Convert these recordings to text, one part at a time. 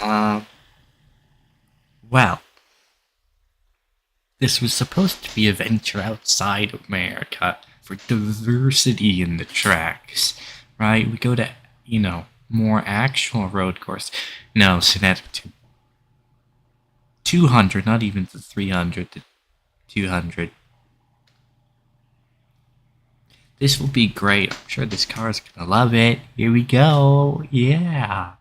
Uh, well, this was supposed to be a venture outside America for diversity in the tracks, right? We go to, more actual road course. No, Snetterton. 200, not even the 300, the 200. This will be great. I'm sure this car is gonna love it. Here we go. Yeah.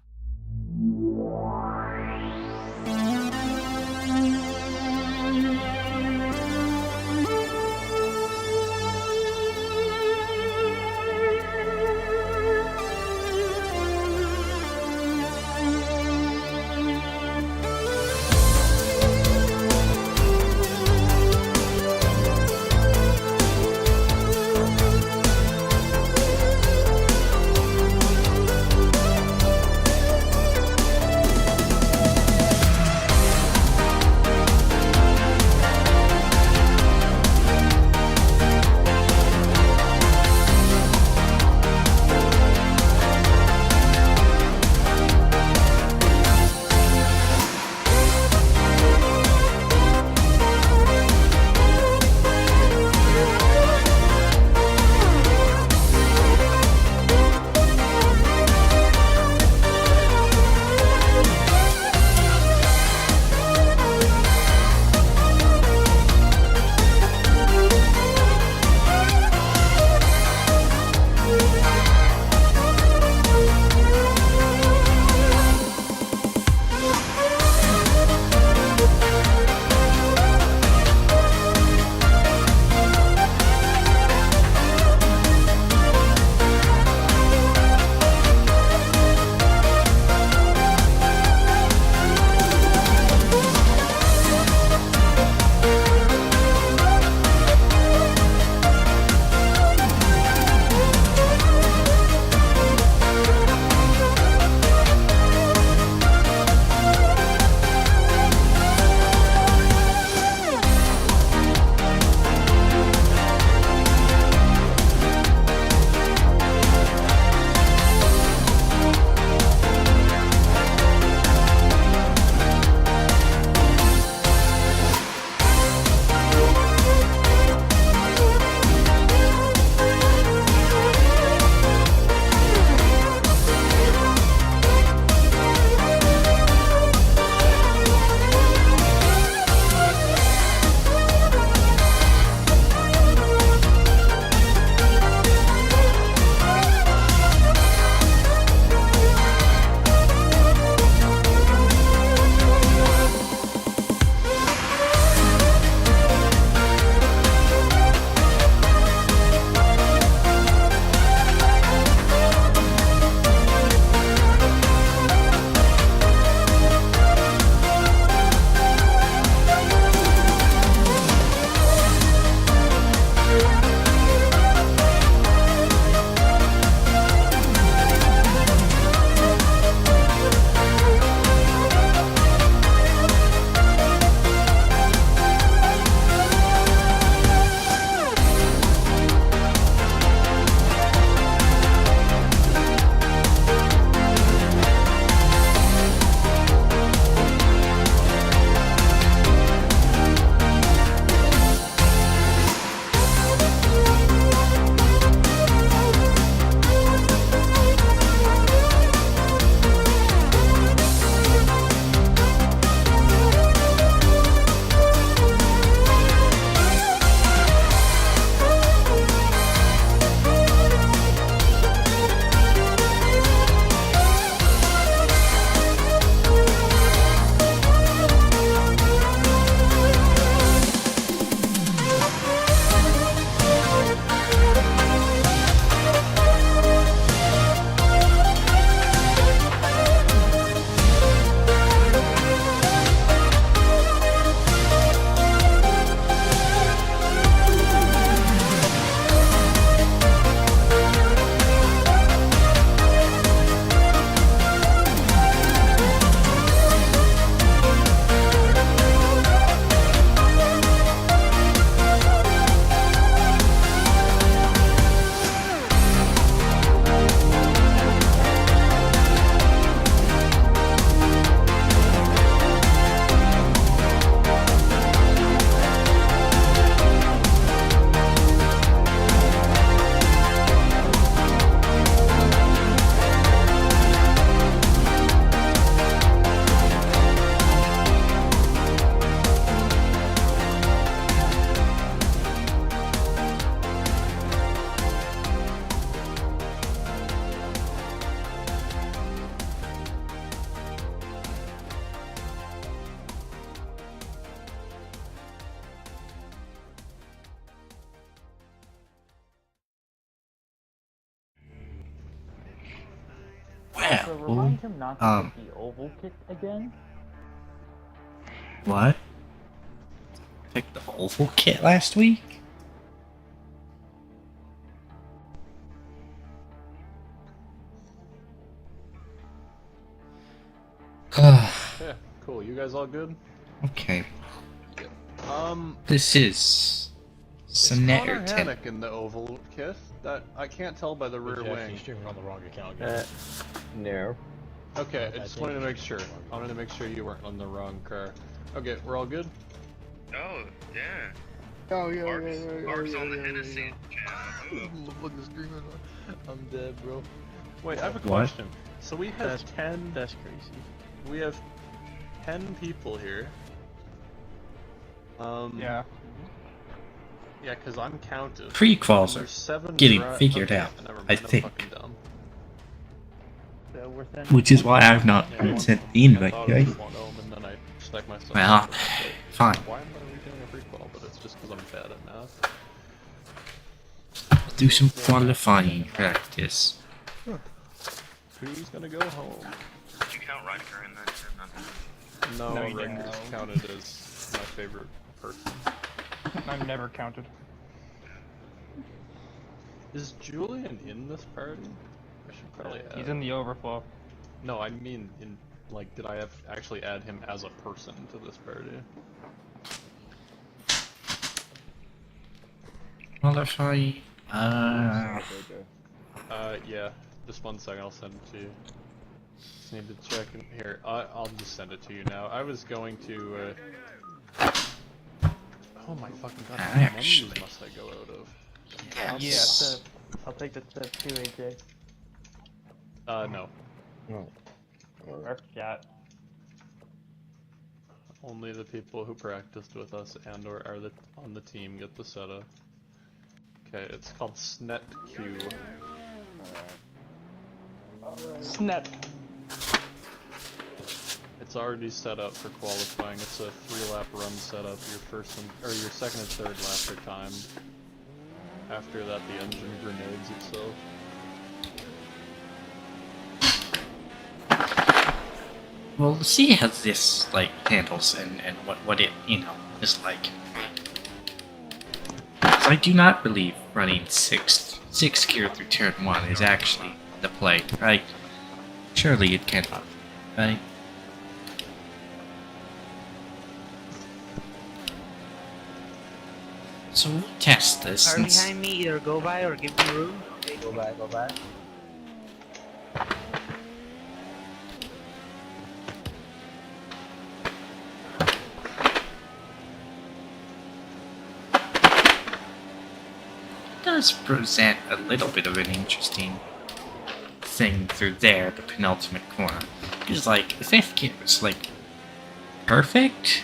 Also, Well, remind him not to get the oval kit again. what? Picked the oval kit last week? Yeah, cool. You guys all good? Okay. Yep. This is Is Connor Snetterton. Hannock in the oval kit? That I can't tell by the rear wing. Streaming on the wrong account, guys. No. Okay, I just wanted to make sure. I wanted to make sure you weren't on the wrong car. Okay, we're all good? Oh, yeah. Oh, Barb's on the Hennessy channel. Motherfucking screaming. I'm dead, bro. Wait, I have a What? question. So we have 10. That's crazy. We have 10 people here. Yeah. Yeah, because I'm counted. Prequels There's are 7 getting figured out, never mind, I I'm think. fucking dumb. So we're thin. Which is why I've not Yeah, sent the invite, I thought it right? was one ohm, and then I stuck myself. Well, in the mistake. fine. Why am I redoing a prequel? But it's just because I'm bad at math. Do some qualifying practice. Who's gonna go home? Did you count Riker in that? Or nothing? No, No, you Riker's didn't. counted as my favorite person. I'm never counted. Is Julian in this party? I should probably add. He's in the overflow. No, I mean, like, did I have actually add him as a person to this party? Qualify. Yeah. Just 1 second, I'll send it to you. Just need to check in here. I'll just send it to you now. I was going to, Oh my fucking god, how many menus Actually. must I go out of? Yes. I'll take the step too, AJ. No. Got. Only the people who practiced with us and or are on the team get the setup. Okay, it's called SnetQ. Snap. It's already set up for qualifying. It's a 3-lap run setup. Your first and or your second and third laps are timed. After that, the engine grenades itself. Well, see how this like handles and what it is like. 'Cause I do not believe running six gear through turn 1 is actually the play, right? Surely it cannot, right? So we'll test this. Car Since behind me, either go by or give me room. Okay, go back. does present a little bit of an interesting thing through there, the penultimate corner. Because, like, the 5th gear was, like, perfect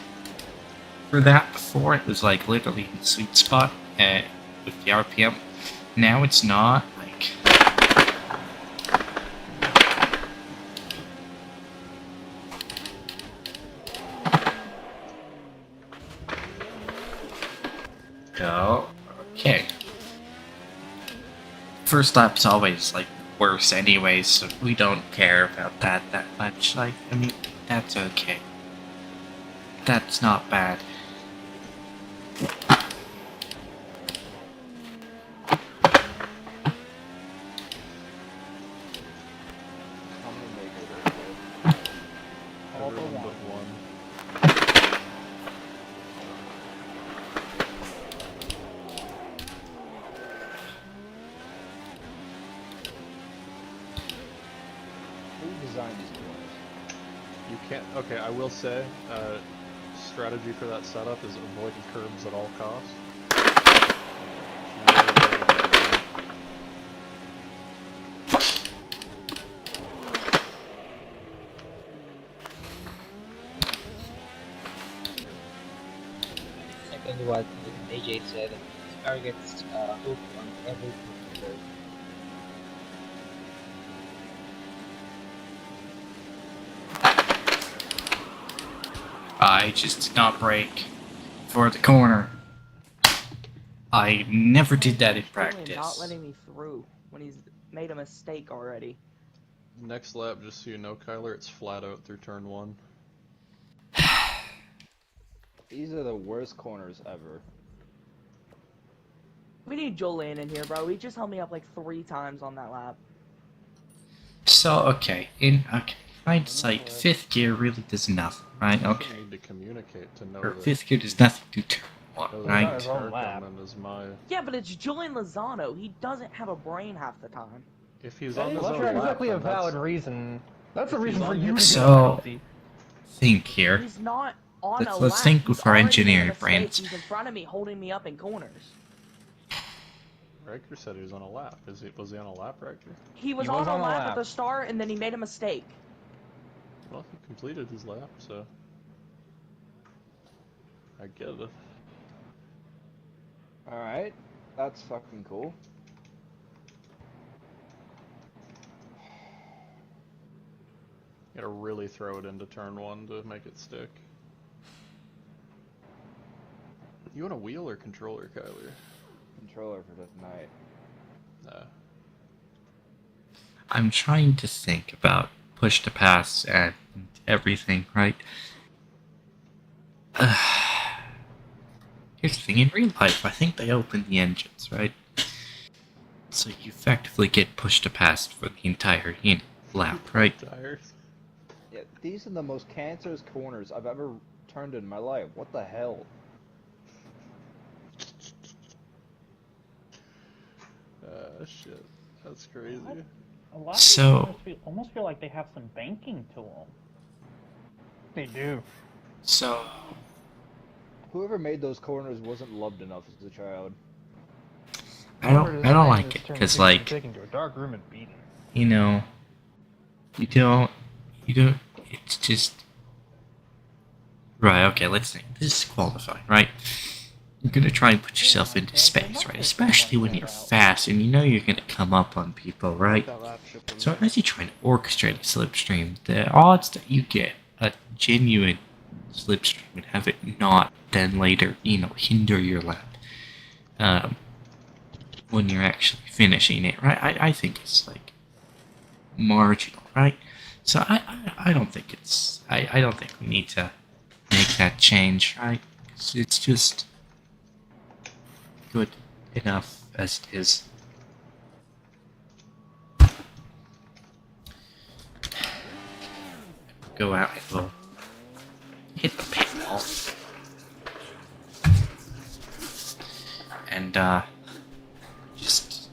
for that before. It was, like, literally in the sweet spot with the RPM. Now it's not, like... Oh, okay. First lap's always, like, worse anyways, so we don't care about that much. Like, I mean, that's okay. That's not bad. Everyone but one. Who designed these corners? You can't. Okay, I will say, strategy for that setup is avoiding curbs at all costs. Second, what AJ said, targets hook on every curve. I just did not brake for the corner. I never did that in Not practice. letting me through when he's made a mistake already. Next lap, just so you know, Kyler, it's flat out through turn 1. These are the worst corners ever. We need Julian in here, bro. He just held me up like 3 times on that lap. So, okay, in hindsight, 5th gear really does nothing, right? You Okay. need to communicate to know Or that 5th gear does nothing to turn 1, those right? his own lap. Tarkomen is my... Yeah, but it's Julian Lozano. He doesn't have a brain half the time. If he's That on is his own not lap, exactly a then that's- valid reason. That's a If reason he's for on you to his- get a So- penalty. Think here. He's not on a Let's lap. think He's with our already made a engineering mistake. brains. He's in front of me, holding me up in corners. Riker said he was on a lap. Was he on a lap, Riker? He was He on was a on a lap lap. at the start, and then he made a mistake. Well, he completed his lap, so... I get it. Alright, that's fucking cool. You gotta really throw it into turn 1 to make it stick. You want a wheel or controller, Kyler? Controller for tonight. Nah. I'm trying to think about push to pass and everything, right? Here's the thing, in real life, I think they open the engines, right? So you effectively get push to pass for the entire lap, right? Tires. Yeah, these are the most cancerous corners I've ever turned in my life. What the hell? Shit. That's crazy. A lot of So- these almost feel like they have some banking to them. They do. So, Whoever made those corners wasn't loved enough as a child. I don't like it, because, like, taken to a dark room and beaten. you know, you don't, it's just, right, okay, let's think, this is qualifying, right? You're gonna try and put yourself into space, right? Especially when you're fast and you know you're gonna come up on people, right? So as you try and orchestrate a slipstream, the odds that you get a genuine slipstream and have it not then later, hinder your lap when you're actually finishing it, right? I think it's like marginal, right? So I don't think it's I don't think we need to make that change, right? It's just good enough as it is. Go out and we'll hit the paintball. And just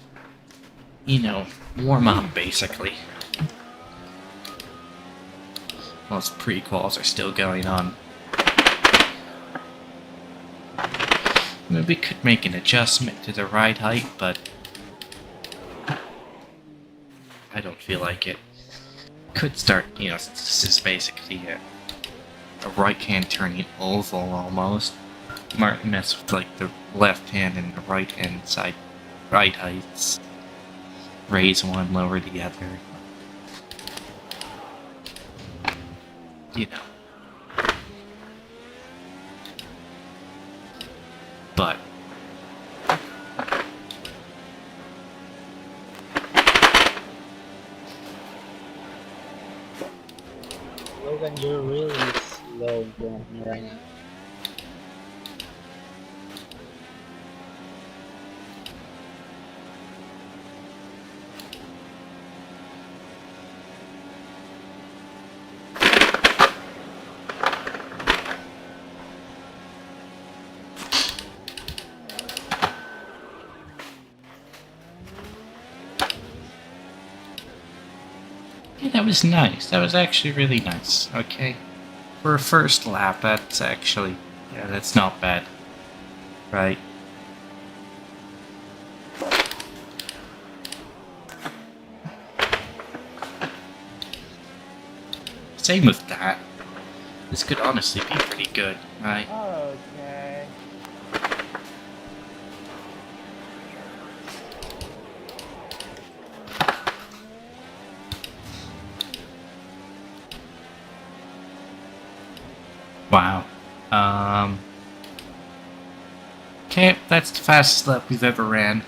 warm up basically. Whilst pre-quals are still going on. Maybe we could make an adjustment to the ride height, but I don't feel like it. Could start, this is basically a right-hand turning oval almost. Might mess with like the left-hand and the right-hand side ride heights. Raise one, lower the other. But Logan, you're really slow going right now. yeah, that was nice. That was actually really nice. Okay, for a first lap, that's actually that's not bad, right? Same with that. This could honestly be pretty good, right? Okay. Wow. Okay, that's the fastest lap we've ever ran.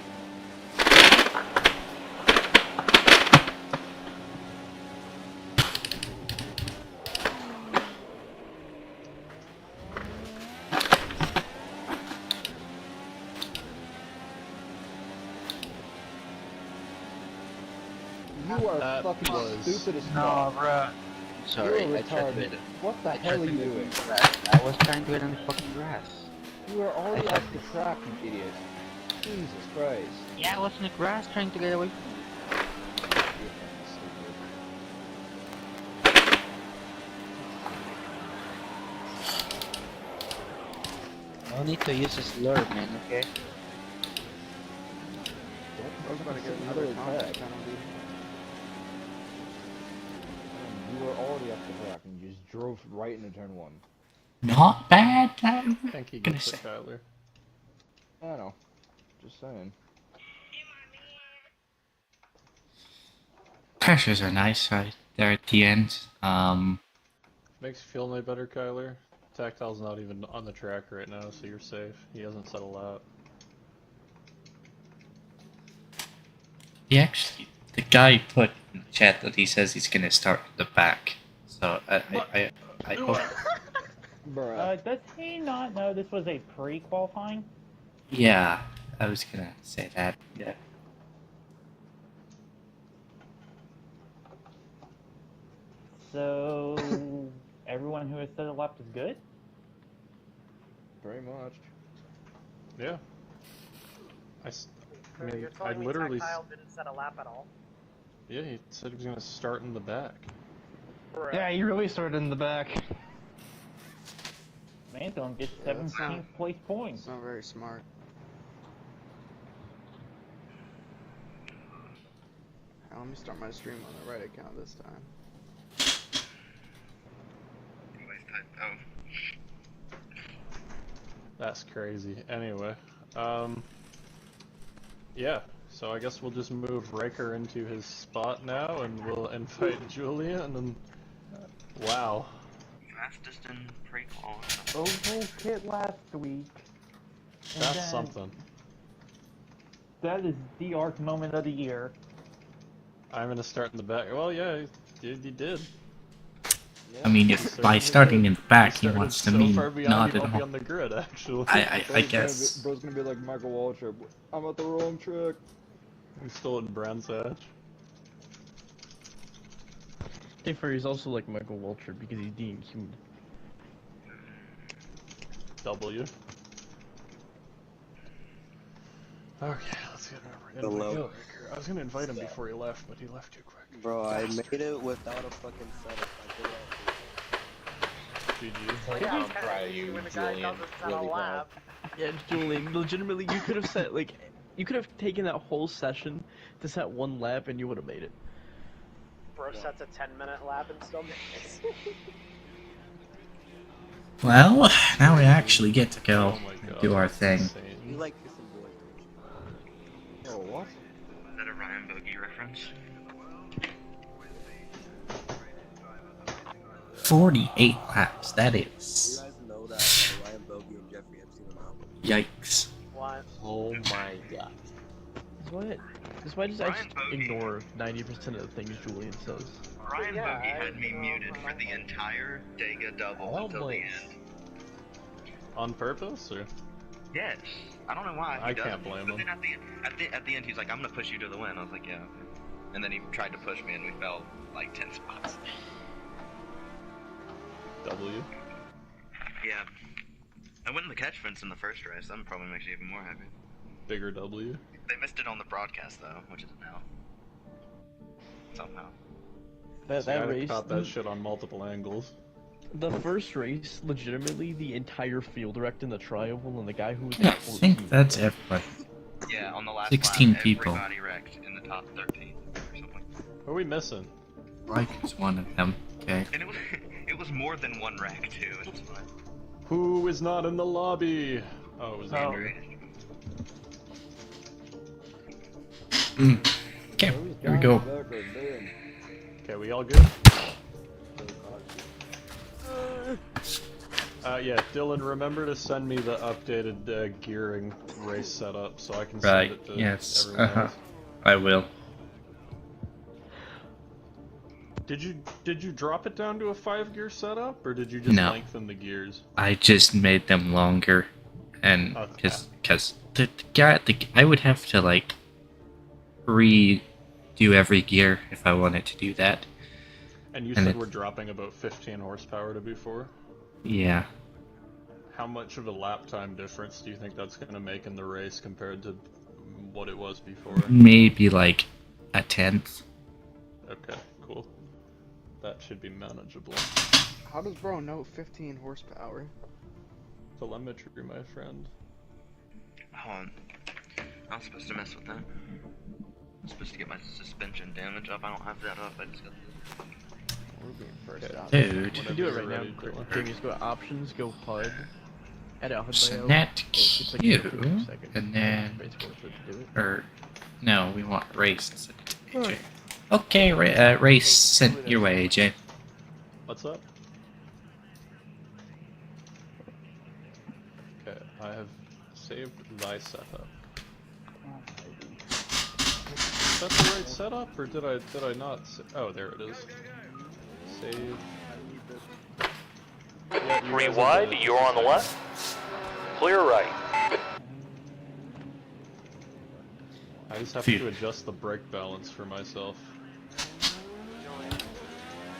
You are That fucking was- stupid as No, fuck. bruh. Sorry, You're I tried to retarded. hit it. What the I hell tried are to you hit doing? the grass. I was trying to hit on the fucking grass. You are already I off the track, you idiot. Jesus Christ. Yeah, I was in the grass trying to get away from it. You're fucking stupid. No need to use this lure, man, okay? I was about to get another contact penalty. You were already off the track and you just drove right into turn 1. Not bad. I think he Gonna gets say. it, Kyler. I know. Just saying. Pressures are nice right there at the end. Makes you feel any better, Kyler? Tactile's not even on the track right now, so you're safe. He hasn't said a lot. The guy put in the chat that he says he's gonna start at the back. So I hope. Bruh. Does he not know this was a pre-qualifying? Yeah, I was gonna say that. Yeah. So everyone who has set a left is good? Pretty much. Yeah. I mean, I literally. didn't set a lap at all. Yeah, he said he was gonna start in the back. Yeah, you really started in the back. Manthorn gets Yeah, that's 17th place points. It's not very smart. Now, let me start my stream on the right account this time. Oh. That's crazy. Anyway, yeah. So I guess we'll just move Riker into his spot now, and we'll invite Julian. And wow. Fastest in pre-qual. Oval kit last week. And That's then something. That is the arc moment of the year. I'm gonna start in the back. Well, yeah, he did. I mean, if by starting in the back he wants to so mean far behind, not he at might be all. on the grid, actually. I guess. Bro's gonna be like Michael Waltrip. I'm at the wrong track. He stole it in Brands Hatch. He's also like Michael Waltrip because he's being human. W. Okay, let's get over. Hello. I was gonna invite him before he left, but he left too quick. Bro, I made it without a fucking setup. GG. Yeah, I'm proud of you, Julian. Really proud. Yeah, Julian, legitimately, you could have set you could have taken that whole session to set one lap and you would have made it. Bro sets a 10-minute lap and still makes it. Well, now we actually get to go Oh my and God, do our that's thing. insane. You like kissing boys. Oh, what? Is that a Ryan Bogey reference? 48 laps. That You is guys know that Ryan Bogey and Jeffrey Epstein are out. yikes. What? Oh my god. That's why I just Ryan Bogey. ignore 90% of the things Julian says. Ryan Yeah, Bogey had I me know, muted for I the know. entire Dega double Oh, until the boys. end. On purpose, or? Yes. I don't know why. I He does. can't blame But him. then at the end, he's like, "I'm gonna push you to the win." I was like, "Yeah." Okay. And then he tried to push me, and we fell like 10 spots. W. Yeah. I went in the catch fence in the first race. That probably makes you even more happy. Bigger W. They missed it on the broadcast though, which is now. Somehow. That See, I race, caught that shit on multiple angles. the first race, legitimately, the entire field wrecked in the tri-oval, and the guy who was Yeah, I at 14 think that's everybody. Yeah, on the last 16 lap, people. everybody wrecked in the top 13 or something. Who are we missing? Riker's one of them. Okay. And it was more than one wreck too. It's fine. Who is not in the lobby? Oh, it was Andrew. Okay, here we go. Okay, we all good? Yeah, Dylan, remember to send me the updated gearing race setup so I can send Right, it to yes, everyone else. I will. Did you drop it down to a 5-gear setup, or did you just No. lengthen the gears? I just made them longer, and Okay. because I would have to like do every gear if I wanted to do that. And you And said it- we're dropping about 15 horsepower to B4. Yeah. How much of a lap time difference do you think that's going to make in the race compared to what it was before? Maybe like a tenth. Okay, cool. That should be manageable. How does bro know 15 horsepower? Telemetry, my friend. Hold on. I was supposed to mess with that. I'm supposed to get my suspension damage up. I don't have that up. I just got the... We're being first Okay. out. Dude. You can do it Whenever right you're now. ready, Quick, Dylan. just go to options, go HUD, edit HUD layout. Snet It's like Q, 15 seconds. and then, It's worth it to do it. or no, we want race instead of AJ. Okay, race sent your way, AJ. What's up? Okay, I have saved thy setup. Is that the right setup, or did I not? Oh, there it is. Save. Yeah, you Three guys are wide, good. you're on the left. Clear right. I just have Phew. to adjust the brake balance for myself.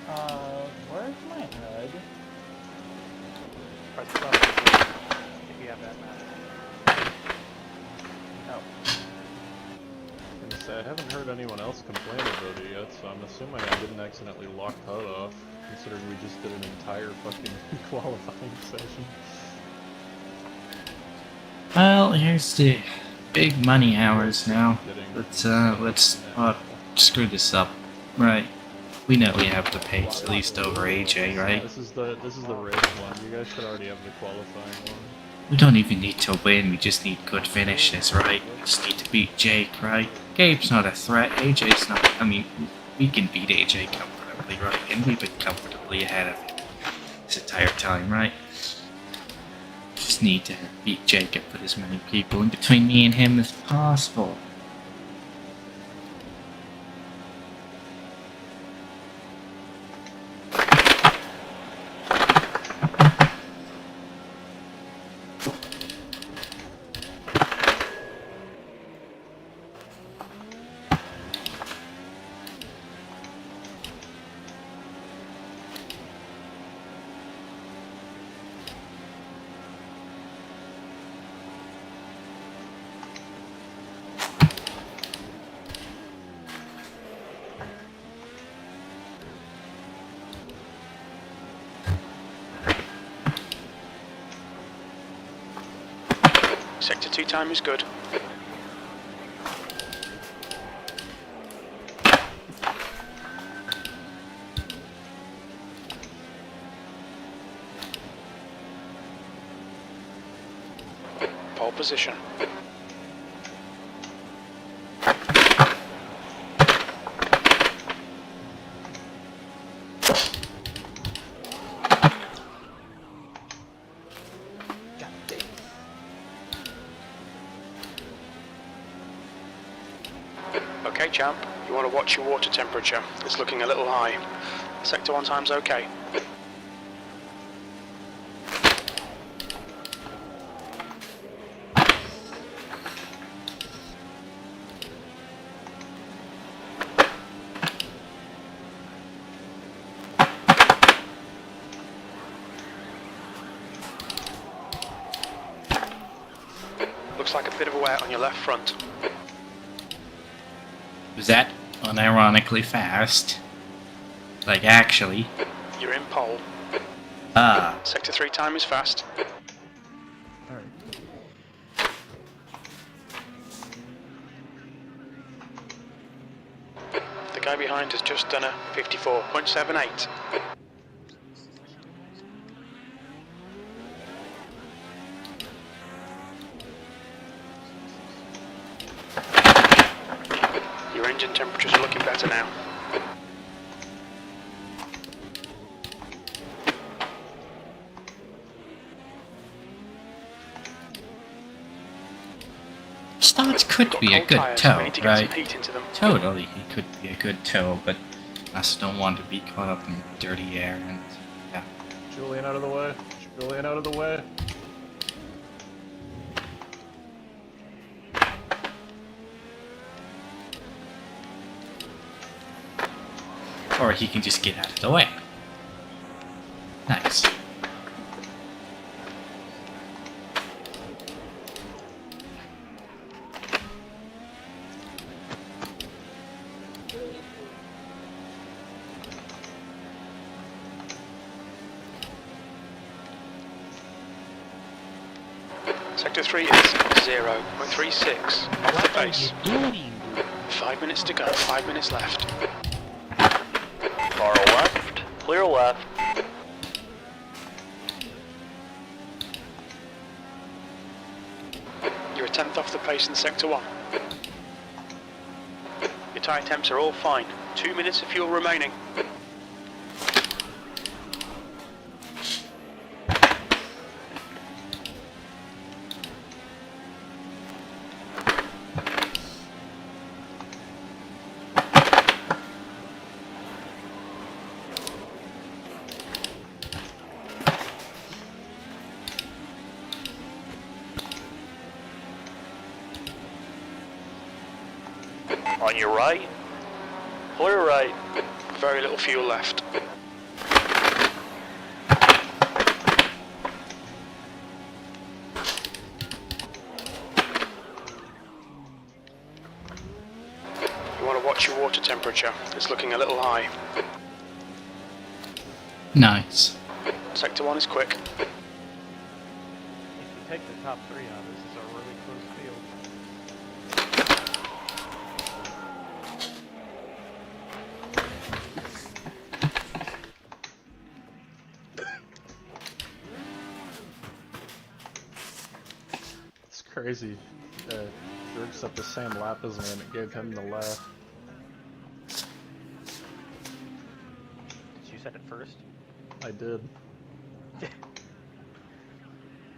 Where's my HUD? Press the button if you have that map. Oh. I'm gonna say, I haven't heard anyone else complain about it yet, so I'm assuming I didn't accidentally lock HUD off, considering we just did an entire fucking qualifying session. Well, here's the big money hours now. Getting- Let's screw this up. Right. We know we have the pace at least over AJ, right? This is the race one. You guys should already have the qualifying one. We don't even need to win, we just need good finishes, right? We just need to beat Jake, right? Gabe's not a threat, AJ's not. I mean, we can beat AJ comfortably, right? And we've been comfortably ahead of him this entire time, right? Just need to beat Jake and put as many people in between me and him as possible. Sector 2 time is good. Pole position. Okay, champ, you want to watch your water temperature. It's looking a little high. Sector 1 time's okay. Looks like a bit of a wet on your left front. Was that unironically fast? Like, actually. You're in pole. Ah. Sector 3 time is fast. Alright. The guy behind has just done a 54.78. Your engine temperatures are looking better now. Starts could Got be a cold good tyres, toe, we need to get right? some heat into them. Totally, he could be a good toe, but I just don't want to be caught up in dirty air and yeah. Julian out of the way. Julian out of the way. Or he can just get out of the way. Nice. Sector 3 is 0.36 off the base. 5 minutes to go, 5 minutes left. Far left, clear left. You're a tenth off the pace in Sector 1. Your tyre temps are all fine. 2 minutes of fuel remaining. On your right, clear right. Very little fuel left. You want to watch your water temperature. It's looking a little high. Nice. Sector 1 is quick. If you take the top 3 out, this is a really close field. It's crazy. Dirk's at the same lap as me and it gave him the lap. You said it first. I did.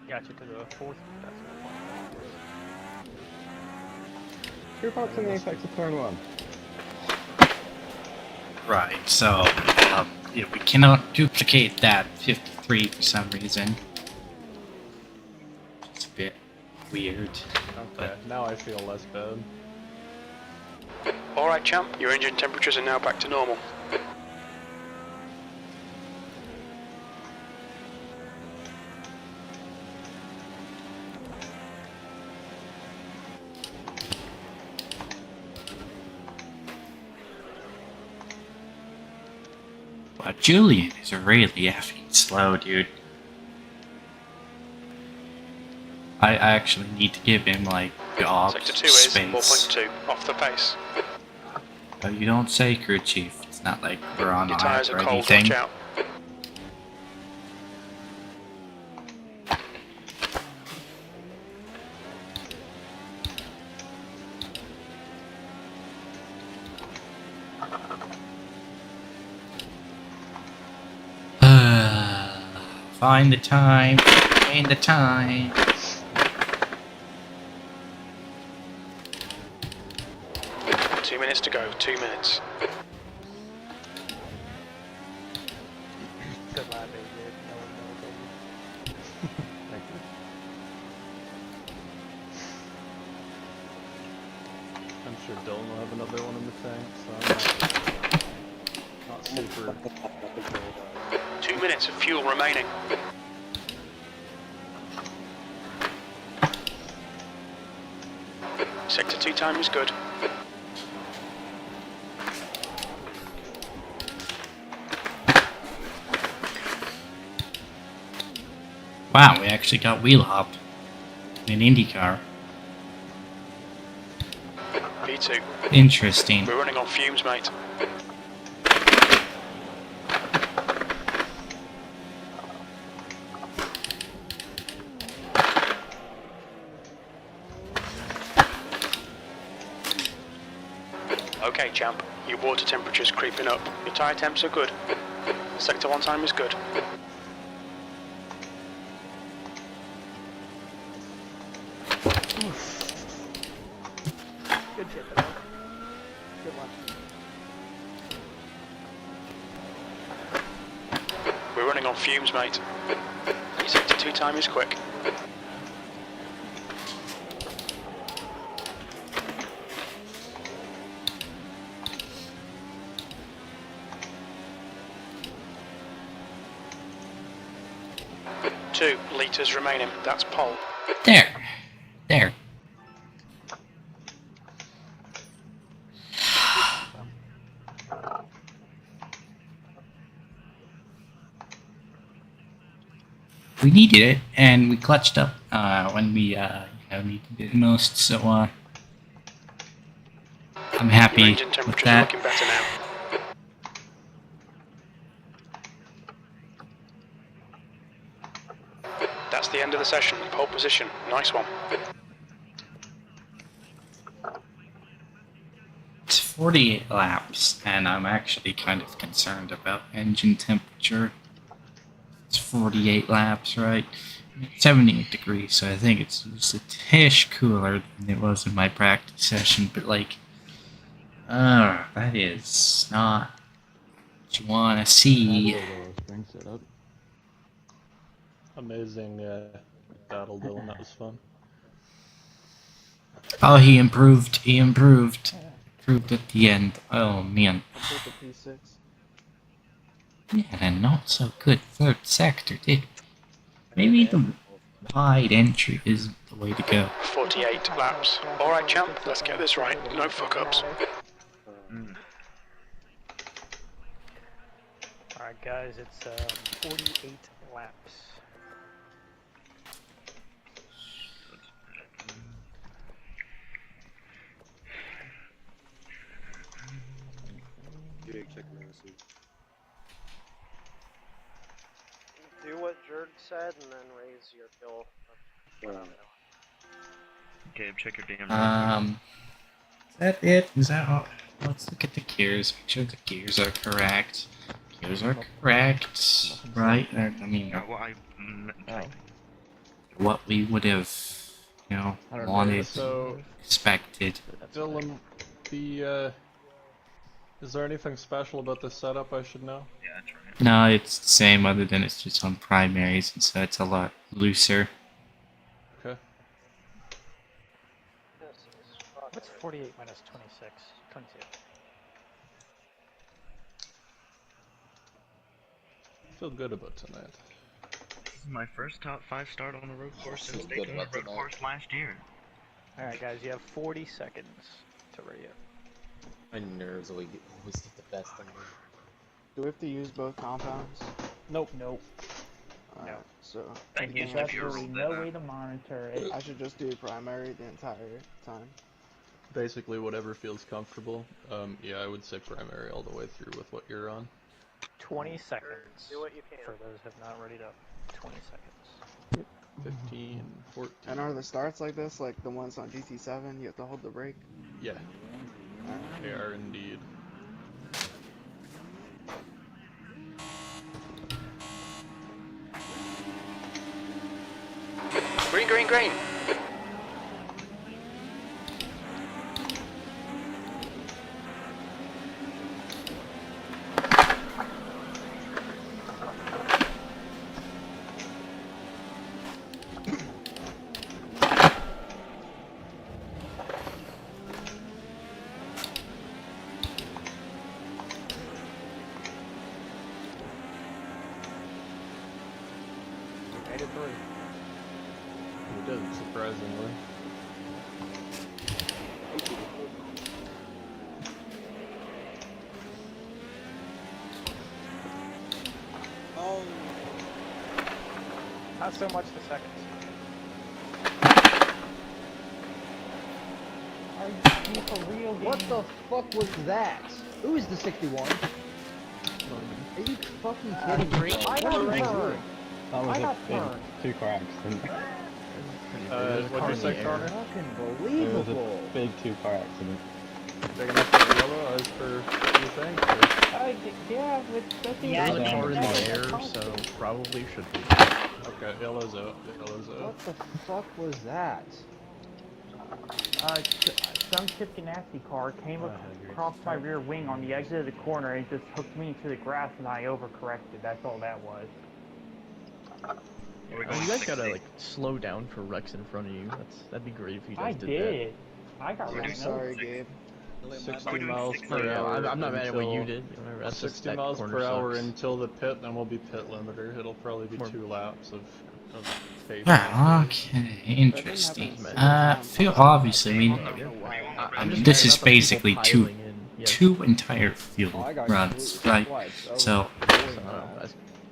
Got you to the 4th. That's Your thoughts on the effects of turn 1? Right, so yeah, we cannot duplicate that 53 for some reason. It's a bit weird. Okay, now I feel less bad. Alright champ, your engine temperatures are now back to normal. But Julian is really effing slow, dude. I actually need to give him, like, dog Sector 2 space. is 4.2 off the pace. Oh, you don't say, crew chief. It's not like we're on Your live tyres or are cold, anything. watch out. Find the time. Find the time. Two minutes to go, 2 minutes. good lap, AJ. Thank you. I'm sure Dylan will have another one in the tank, so I'm not super. 2 minutes of fuel remaining. Sector 2 time is good. Wow, we actually got wheel hopped in an Indycar. V2. Interesting. We're running on fumes, mate. Okay, champ. Your water temperature's creeping up. Your tyre temps are good. Sector 1 time is good. Good shit, though. Good one. We're running on fumes, mate. Your Sector 2 time is quick. 2 litres remaining. That's pole. There. There. We needed it, and we clutched up when we needed it most. So I'm happy Your engine with temperatures are that. looking better now. That's the end of the session. Pole position. Nice one. It's 48 laps, and I'm actually kind of concerned about engine temperature. It's 48 laps, right? 78 degrees, so I think it's just a tish cooler than it was in my practice session, but like, that is not what you want to see. Amazing battle, Dylan. That was fun. Oh, he improved. He improved. Improved at the end. Oh, man. I built a P6. Yeah, and not so good third sector, did maybe the wide entry isn't the way to go. 48 laps. Alright, champ. Let's get this right. No fuck-ups. Alright, guys, it's 48 laps. Do what Jerd said and then raise your bill. Gabe, check your damn Is that it? Is that all? Let's look at the gears. Make sure the gears are correct. Gears are correct, right? I mean, what we would have, wanted, So, expected. Dylan, is there anything special about this setup I should know? Yeah, that's right. No, it's the same, other than it's just on primaries, and so it's a lot looser. Okay. What's 48 minus 26? 22. Feel good about tonight. This is my first top 5 start on the road course since taking the road course last year. Alright, guys, you have 40 seconds to ready up. My nerves always get the best of me. Do we have to use both compounds? Nope. Nope. No. So, Thank you, There's absolutely no way to monitor it. I should just do primary the entire time. Basically, whatever feels comfortable. Yeah, I would say primary all the way through with what you're on. 20 seconds. Do what you can. For those who have not readied up. 20 seconds. 15, 14. And are the starts like this, like the ones on GT7, you have to hold the brake? Yeah. They are indeed. Green, green, green. Made it through. You did, surprisingly. Oh. Not so much the seconds. Are you for real? What the fuck was that? Who is the 61? Are you fucking kidding me? I got burned. I got burned. 2-car accident. What'd you say, Connor? Fucking believable. Big 2-car accident. Big enough for yellow as per what you think? Yeah, but There's a car in the air, so probably should be. Okay, yellow's out. Yellow's out. What the fuck was that? some Chip Ganassi car came across my rear wing on the exit of the corner and just hooked me into the grass and I overcorrected. That's all that was. You guys gotta like slow down for wrecks in front of you. That'd be great if you guys did that. I got I'm sorry, Gabe. 60 miles per Yeah, hour. I'm not mad at what you until- did. You know, that's 60 that miles corner per hour sucks. until the pit, then we'll be pit limiter. It'll probably be 2 laps of pace. Well, okay, interesting. Feel obviously, I mean, this is basically two entire field runs, right? So,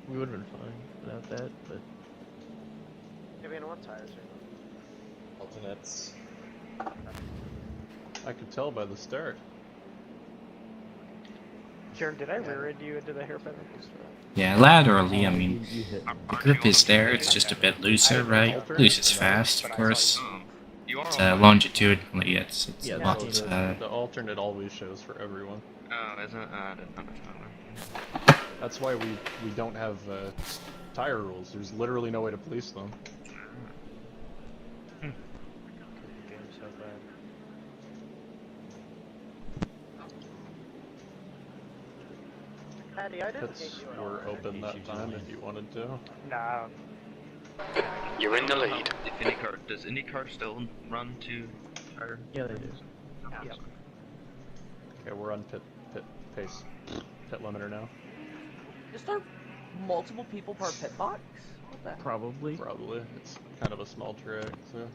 We would have been fine without that, but Gideon, what tires are Alternates. I could tell by the start. Jared, did I rear-end you into the hairpin? yeah, laterally, I mean, the grip is there, it's just a bit looser, right? Loose is fast, of course. It's, longitudinally, it's not, the alternate always shows for everyone. Oh, isn't it? I didn't understand that. That's why we don't have tire rules. There's literally no way to police them. Game's so bad. Patty, I didn't Pits hate you at all. were open that time if you wanted to. Nah. You're in the lead. If IndyCar, does IndyCar still run to our... yeah, they do. Yep. Okay, we're on pit limiter now. Is there multiple people per pit box? What the heck? Probably. Probably. It's kind of a small track, so...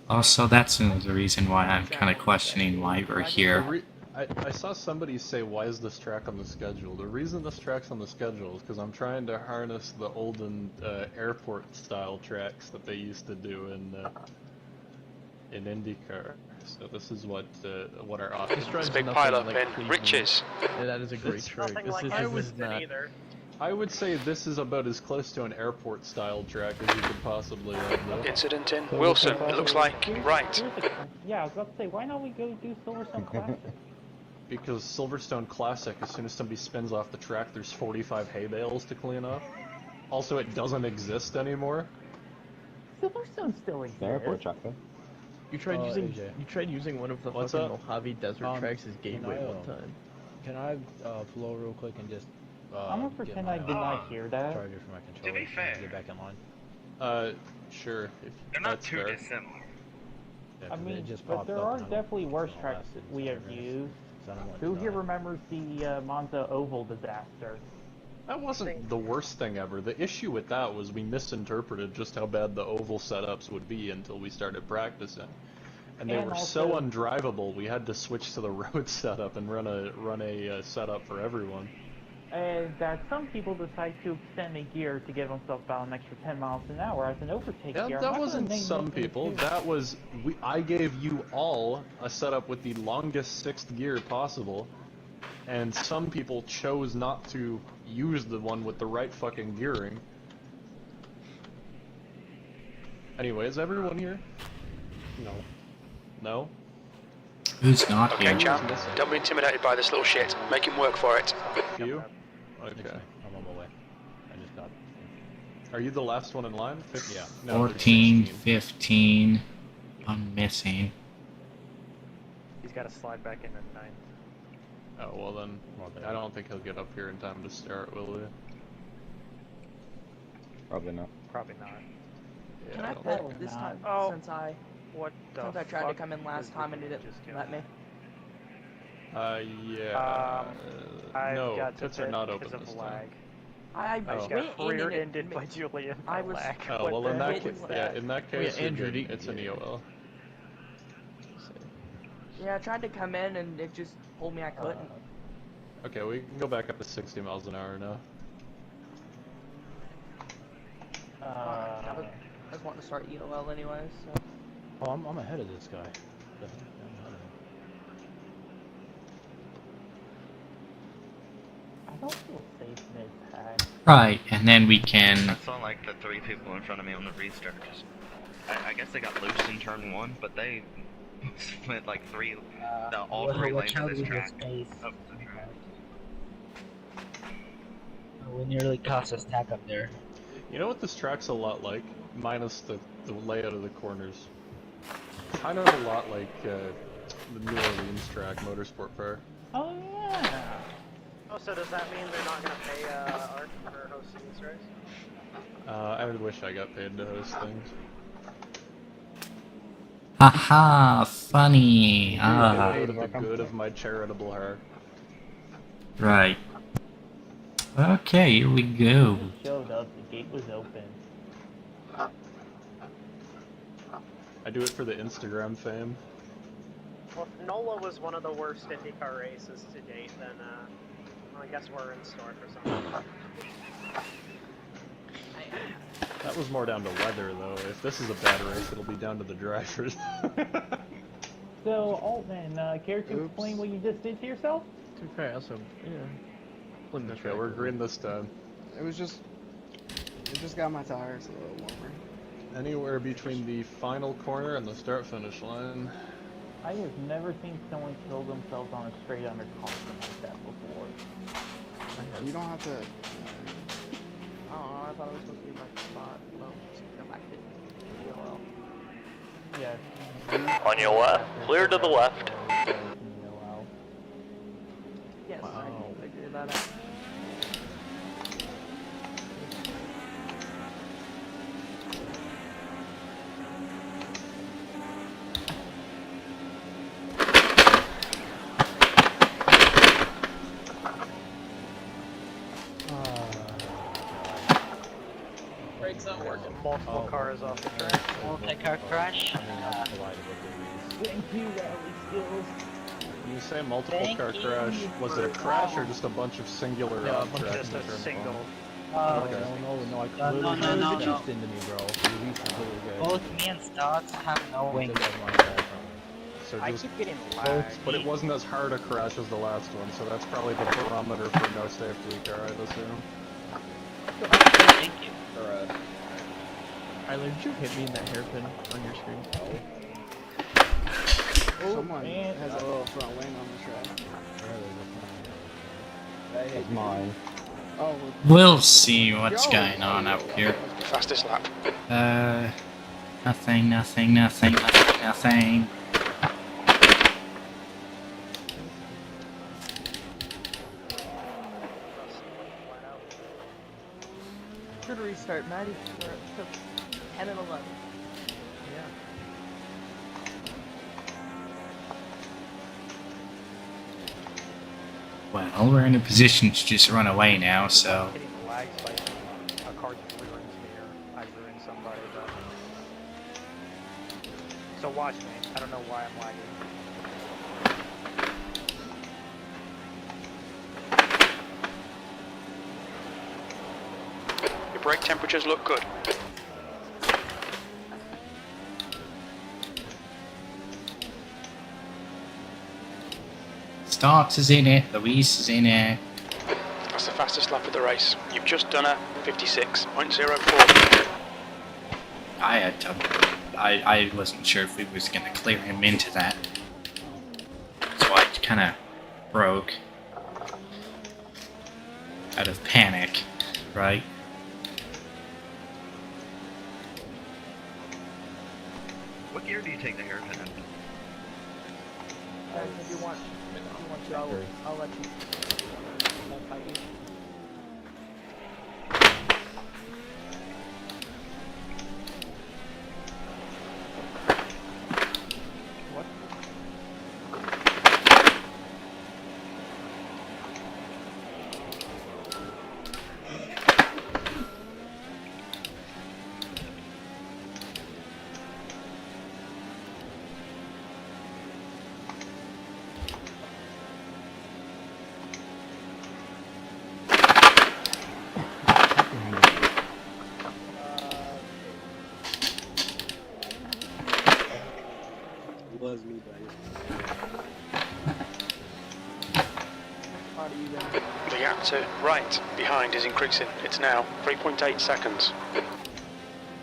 also, that's another reason why I'm kind of questioning why we're here. I saw somebody say, why is this track on the schedule? The reason this track's on the schedule is because I'm trying to harness the olden airport-style tracks that they used to do in IndyCar. So this is what our options. There's a big pile up in Riches. Yeah, that is a great trick. This is not. I would say this is about as close to an airport-style track as you could possibly have. Though. Incident in Wilson, it looks like. Right. Yeah, I was about to say, why not we go do Silverstone Classic? Because Silverstone Classic, as soon as somebody spins off the track, there's 45 hay bales to clean up. Also, it doesn't exist anymore. Silverstone still exists. The airport track, though. You tried using one of the What's fucking up? Mojave Desert tracks as gateway one time. Can I flow real quick and just I'm gonna pretend I did not hear that. charger for my controller? To be fair. and get back in line? Sure. If They're not that's too fair. dissimilar. Yeah, I 'cause it mean, just but popped there up are and I'm definitely worse all tracks that we have since used. so I don't want Who to here die. remembers the Monza Oval disaster? That wasn't the worst thing ever. The issue with that was we misinterpreted just how bad the oval setups would be until we started practicing. And they And were so also- undrivable, we had to switch to the road setup and run a setup for everyone. And that some people decide to extend a gear to give themselves about an extra 10 miles an hour as an overtake Yeah, gear. I'm that not gonna wasn't name some names people. here. That was I gave you all a setup with the longest sixth gear possible, and some people chose not to use the one with the right fucking gearing. Anyway, is everyone here? No. No? Who's not Okay, here? champ. Don't be intimidated by this little shit. Make him work for it. You? It's Okay. me. I'm on my way. I just got. Are you the last one in line? Yeah. No, there's 14, 16. 15. I'm missing. He's got to slide back in at 9. Oh, well then, I don't think he'll get up here in time to start, will he? Probably not. Probably not. Yeah, Can I don't pit think- this time Oh. since I What the since I tried to fuck come in was last time and it just didn't doing? let me? Yeah. I've no, got to pits are pit not because open of this lag. time. I I just went got in and it rear-ended by Julian. I by was- lag. Oh, What well the in that heck case, was yeah, that? in that Yeah, case, you're Andrew, good. do you- It's an EOL. Yeah, I tried to come in and it just told me I couldn't. Okay, we can go back up to 60 miles an hour now. I was wanting to start EOL anyways, so. Oh, I'm ahead of this guy. Definitely. I'm ahead of him. I don't feel safe mid-pack. Right, and then we can. I saw like the 3 people in front of me on the restart. I guess they got loose in turn 1, but they went like all 3 lanes of this track. Up the track. We nearly cost us tack up there. You know what this track's a lot like? Minus the layout of the corners. Kind of a lot like the New Orleans track, Motorsport Fair. Oh yeah. Oh, so does that mean they're not going to pay Art for hosting this race? I would wish I got paid to host things. Haha, funny. Out of the good of my charitable heart. Right. Okay, here we go. It showed up, the gate was open. I do it for the Instagram fame. Well, if NOLA was one of the worst IndyCar races to date, then well, I guess we're in store for something. That was more down to weather, though. If this is a bad race, it'll be down to the drivers. So, Altman, care to explain what you just did to yourself? To be fair, also, Okay, we're green this time. It just got my tires a little warmer. Anywhere between the final corner and the start-finish line. I have never seen someone kill themselves on a straight undercrossing like that before. You don't have to. Oh, I thought it was supposed to be my spot. Well, just go back to DLL. Yes. On your left, clear to the left. Yes, I can figure that out. Brake's not working. Multiple cars off the track. Multi-car crash. Thank you, rally skills. You say multiple car crash. Was it a crash or just a bunch of singular Just a single. Okay. No, I No, literally no, just no. into me, bro. The reach is really good. Both me and Stars have no wings. So I just keep getting both, lagged. but it wasn't as hard a crash as the last one, so that's probably the barometer for no safety car, I'd assume. Thank you. Tyler, did you hit me in that hairpin on your screen? Someone has a little front wing on the track. That's mine. Oh, We'll see what's going on up here. Fastest lap. Nothing, nothing, nothing, nothing, nothing. Good restart, Maddie. We're up to 10 and 11. Well, we're in a position to just run away now, so... Getting lagged by a car just ruins me or I ruined somebody, but... So watch me. I don't know why I'm lagging. Your brake temperatures look good. Starks is in it, Luis is in it. That's the fastest lap of the race. You've just done a 56.04. I had to... I wasn't sure if we was gonna clear him into that. So I kinda broke. Out of panic, right? What gear do you take the hairpin in? If you want to, I'll let you. Won't fight you. What? It was me, buddy. How do you guys? The gap to right behind is increasing. It's now 3.8 seconds.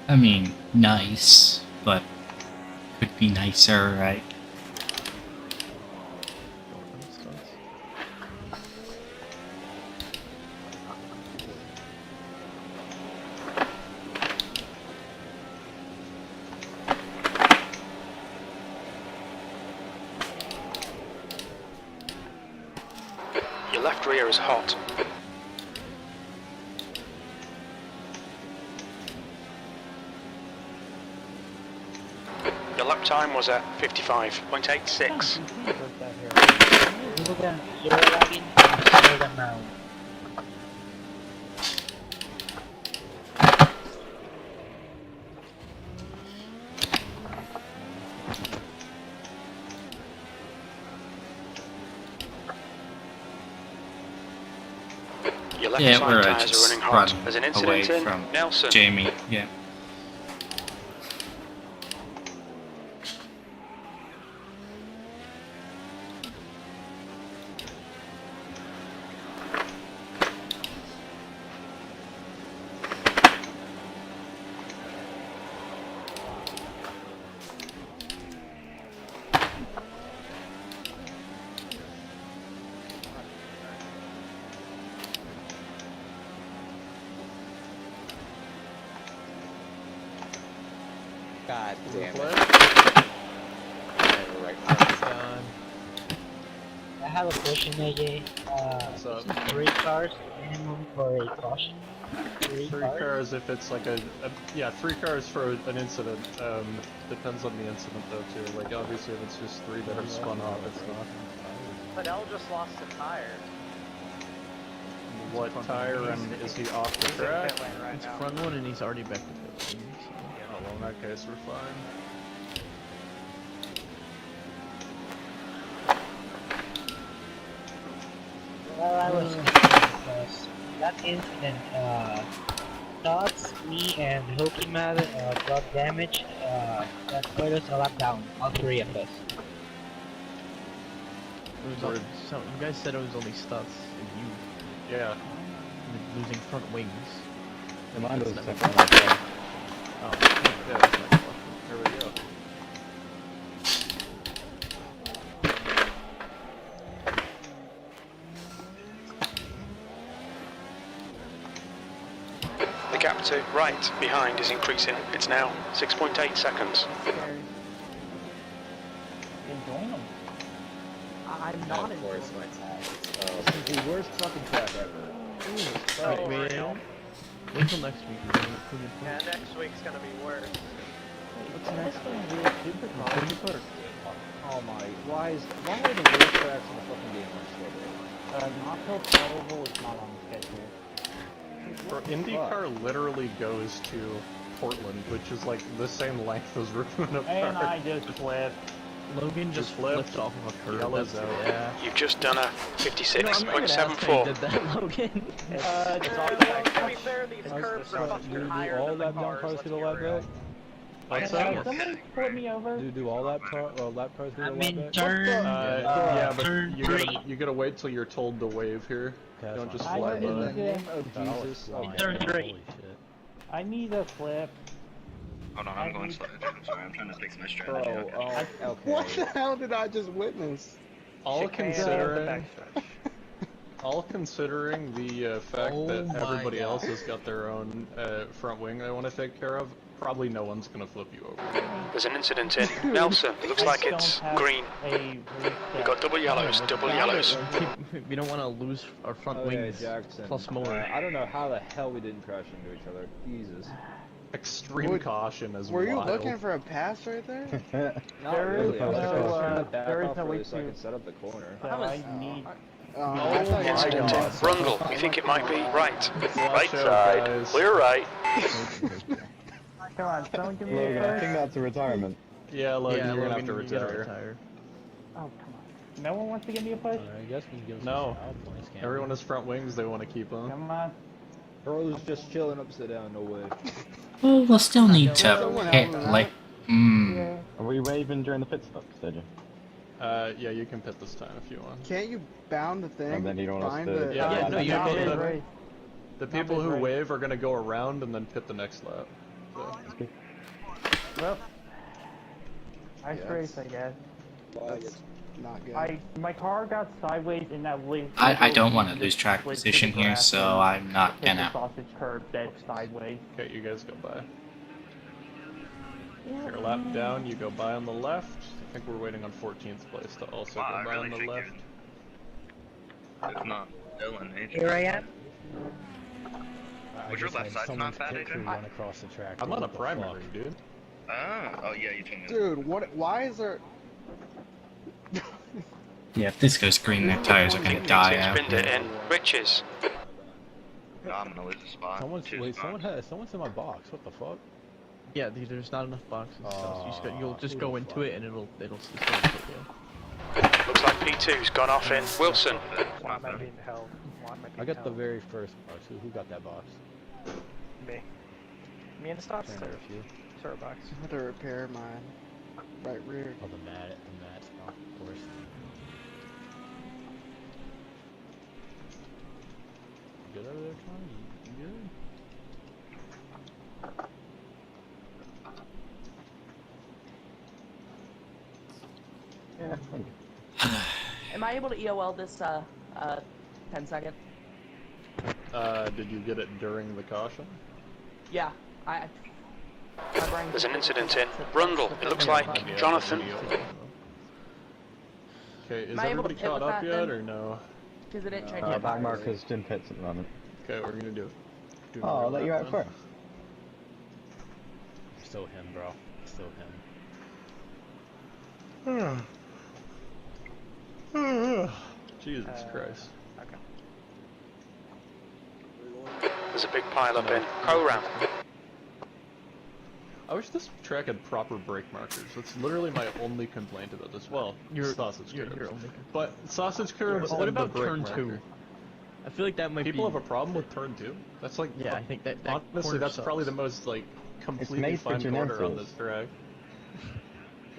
I mean, nice, but could be nicer, right? Your left rear is hot. Your lap time was at 55.86. You're lagging, slow them down. Your left Yeah, side we're tyres are just running hot. running There's an away incident in from Nelson. Jamie. Yeah. God damn it. Right, I have a question, AJ. Isn't 3 cars minimum for a caution? 3 cars if it's like yeah, 3 cars for an incident. Depends on the incident though too. Like obviously if it's just 3 that have spun off, it's not. Fidel just lost a tire. What tire and is he off the track? It's front one and he's already back to pit lane, so. Oh well, in that case we're fine. Well, I was confused because that incident, Tots, me, and Hokimal got damage. That put us a lap down, all 3 of us. So you guys said it was only Stutz and you. Yeah. Losing front wings. And mine doesn't That's take not- one like that. Oh, yeah, that's my question. Here we go. The gap to right behind is increasing. It's now 6.8 seconds. Enjoying them. I'm not Of course, my tags. This is the worst fucking track ever. Jesus Christ. Wait till next week. Yeah, next week's gonna be worse. What's next one? Oh my, why are the worst tracks in the fucking game on schedule? Knoxville Oval is not on the schedule. For Indycar literally goes to Portland, which is like the same length as Laguna Park. And I just flipped. Logan just flipped off of a curve. Yellow's out. Yeah. You've just done a Did 56.74. that, Logan? To be fair, these curves are fucking higher all than the lap down cars, cars let's to the be lap real. back? What's Somebody flip me over. Do all lap cars to I'm the lap in back? turn, Yeah, but turn you 3. you gotta wait till you're told to wave here. Okay, Don't just I fly need In the by. name of Jesus. Oh my Turn God. 3. Holy shit. I need a flip. Hold on, I'm going slow. I'm sorry, I'm trying to fix my strategy. Bro, Okay. okay. What the hell did I just witness? All Chicane, considering, the all considering the fact Oh that my everybody God. else has got their own front wing they want to take care of, probably no one's gonna flip you over. There's an incident in Nelson. It looks like it's green. We've got double yellows, double yellows. We don't want to lose our front Okay, wings. Jackson. Plus more. I don't know how the hell we didn't crash into each other. Jesus. Extreme caution as Were you wild. looking for a pass right there? Not There really. is I was no, just trying to back there is off no way really so I to- can set up the corner. So I need. I thought you Incident were- in Brundle. We think it might be right. Right side, Clear right. Come on, someone give me Logan, a I think that's a retirement. Yeah, Logan, Yeah, you're gonna Logan, have to you gotta retire. Oh, come on. No one wants to give me a push? I guess we can give No. some points, can't Everyone has front wings they want to keep on. Come on. Bro's just chilling upside down, no way. Well, we'll still need to Someone hit, else. like, Yeah. Are we waving during the pit stops, AJ? Yeah, you can pit this time if you want. Can't you bound the thing? And then you don't want us Find to- the... Yeah, no, you Not did. mid-race. The Not people who mid-race. wave are gonna go around and then pit the next lap. So. Well, nice Yes. race, I guess. That's not good. My car got sideways in that link. I don't want to lose track position here, so I'm not Hit the gonna. sausage curve dead sideways. Okay, you guys go by. Your lap down, you go by on the left. I think we're waiting on 14th place to also Wow, I go by really on the think left. It's not Dylan, AJ. Here I am. Was your left side's not bad, AJ? Run across the track. I'm on a What the primary, fuck? dude. Oh yeah, you told me. Dude, what? Why is there? Yeah, if this goes green, their tires are gonna die out. in Riches. No, I'm gonna lose a spot. Someone's in my box. What the fuck? Yeah, there's not enough boxes. So you'll just go into it and it'll put you. Looks like P2's gone off in Wilson. Why am I being held? Why am I being I got the held? very first box. Who got that box? Me. Me and the stop Turn there a few. Sir box. I had to repair my right rear. Oh, the mat, oh, of course. You good over there, Connie? You good? Am I able to EOL this 10 second? Did you get it during the caution? Yeah, There's an incident in Brundle. It looks like Jonathan. Okay, is Am I able to everybody hit caught with up that, yet, then? or no? Because it didn't change my Back marker's in pits at the moment. Okay, we're gonna do it. Oh, I'll let you out first. Still him, bro. Still him. Jesus Christ. Okay. There's a big pile up in Coram. I wish this track had proper brake markers. That's literally my only complaint about this. Well, sausage curves. But sausage curves. What and about the brake turn marker. 2? I feel like that might People be... have a problem with turn 2? That's like... Yeah, I think that honestly, corner that's sucks. probably the most, like, completely made for fine corner on genetics. this track.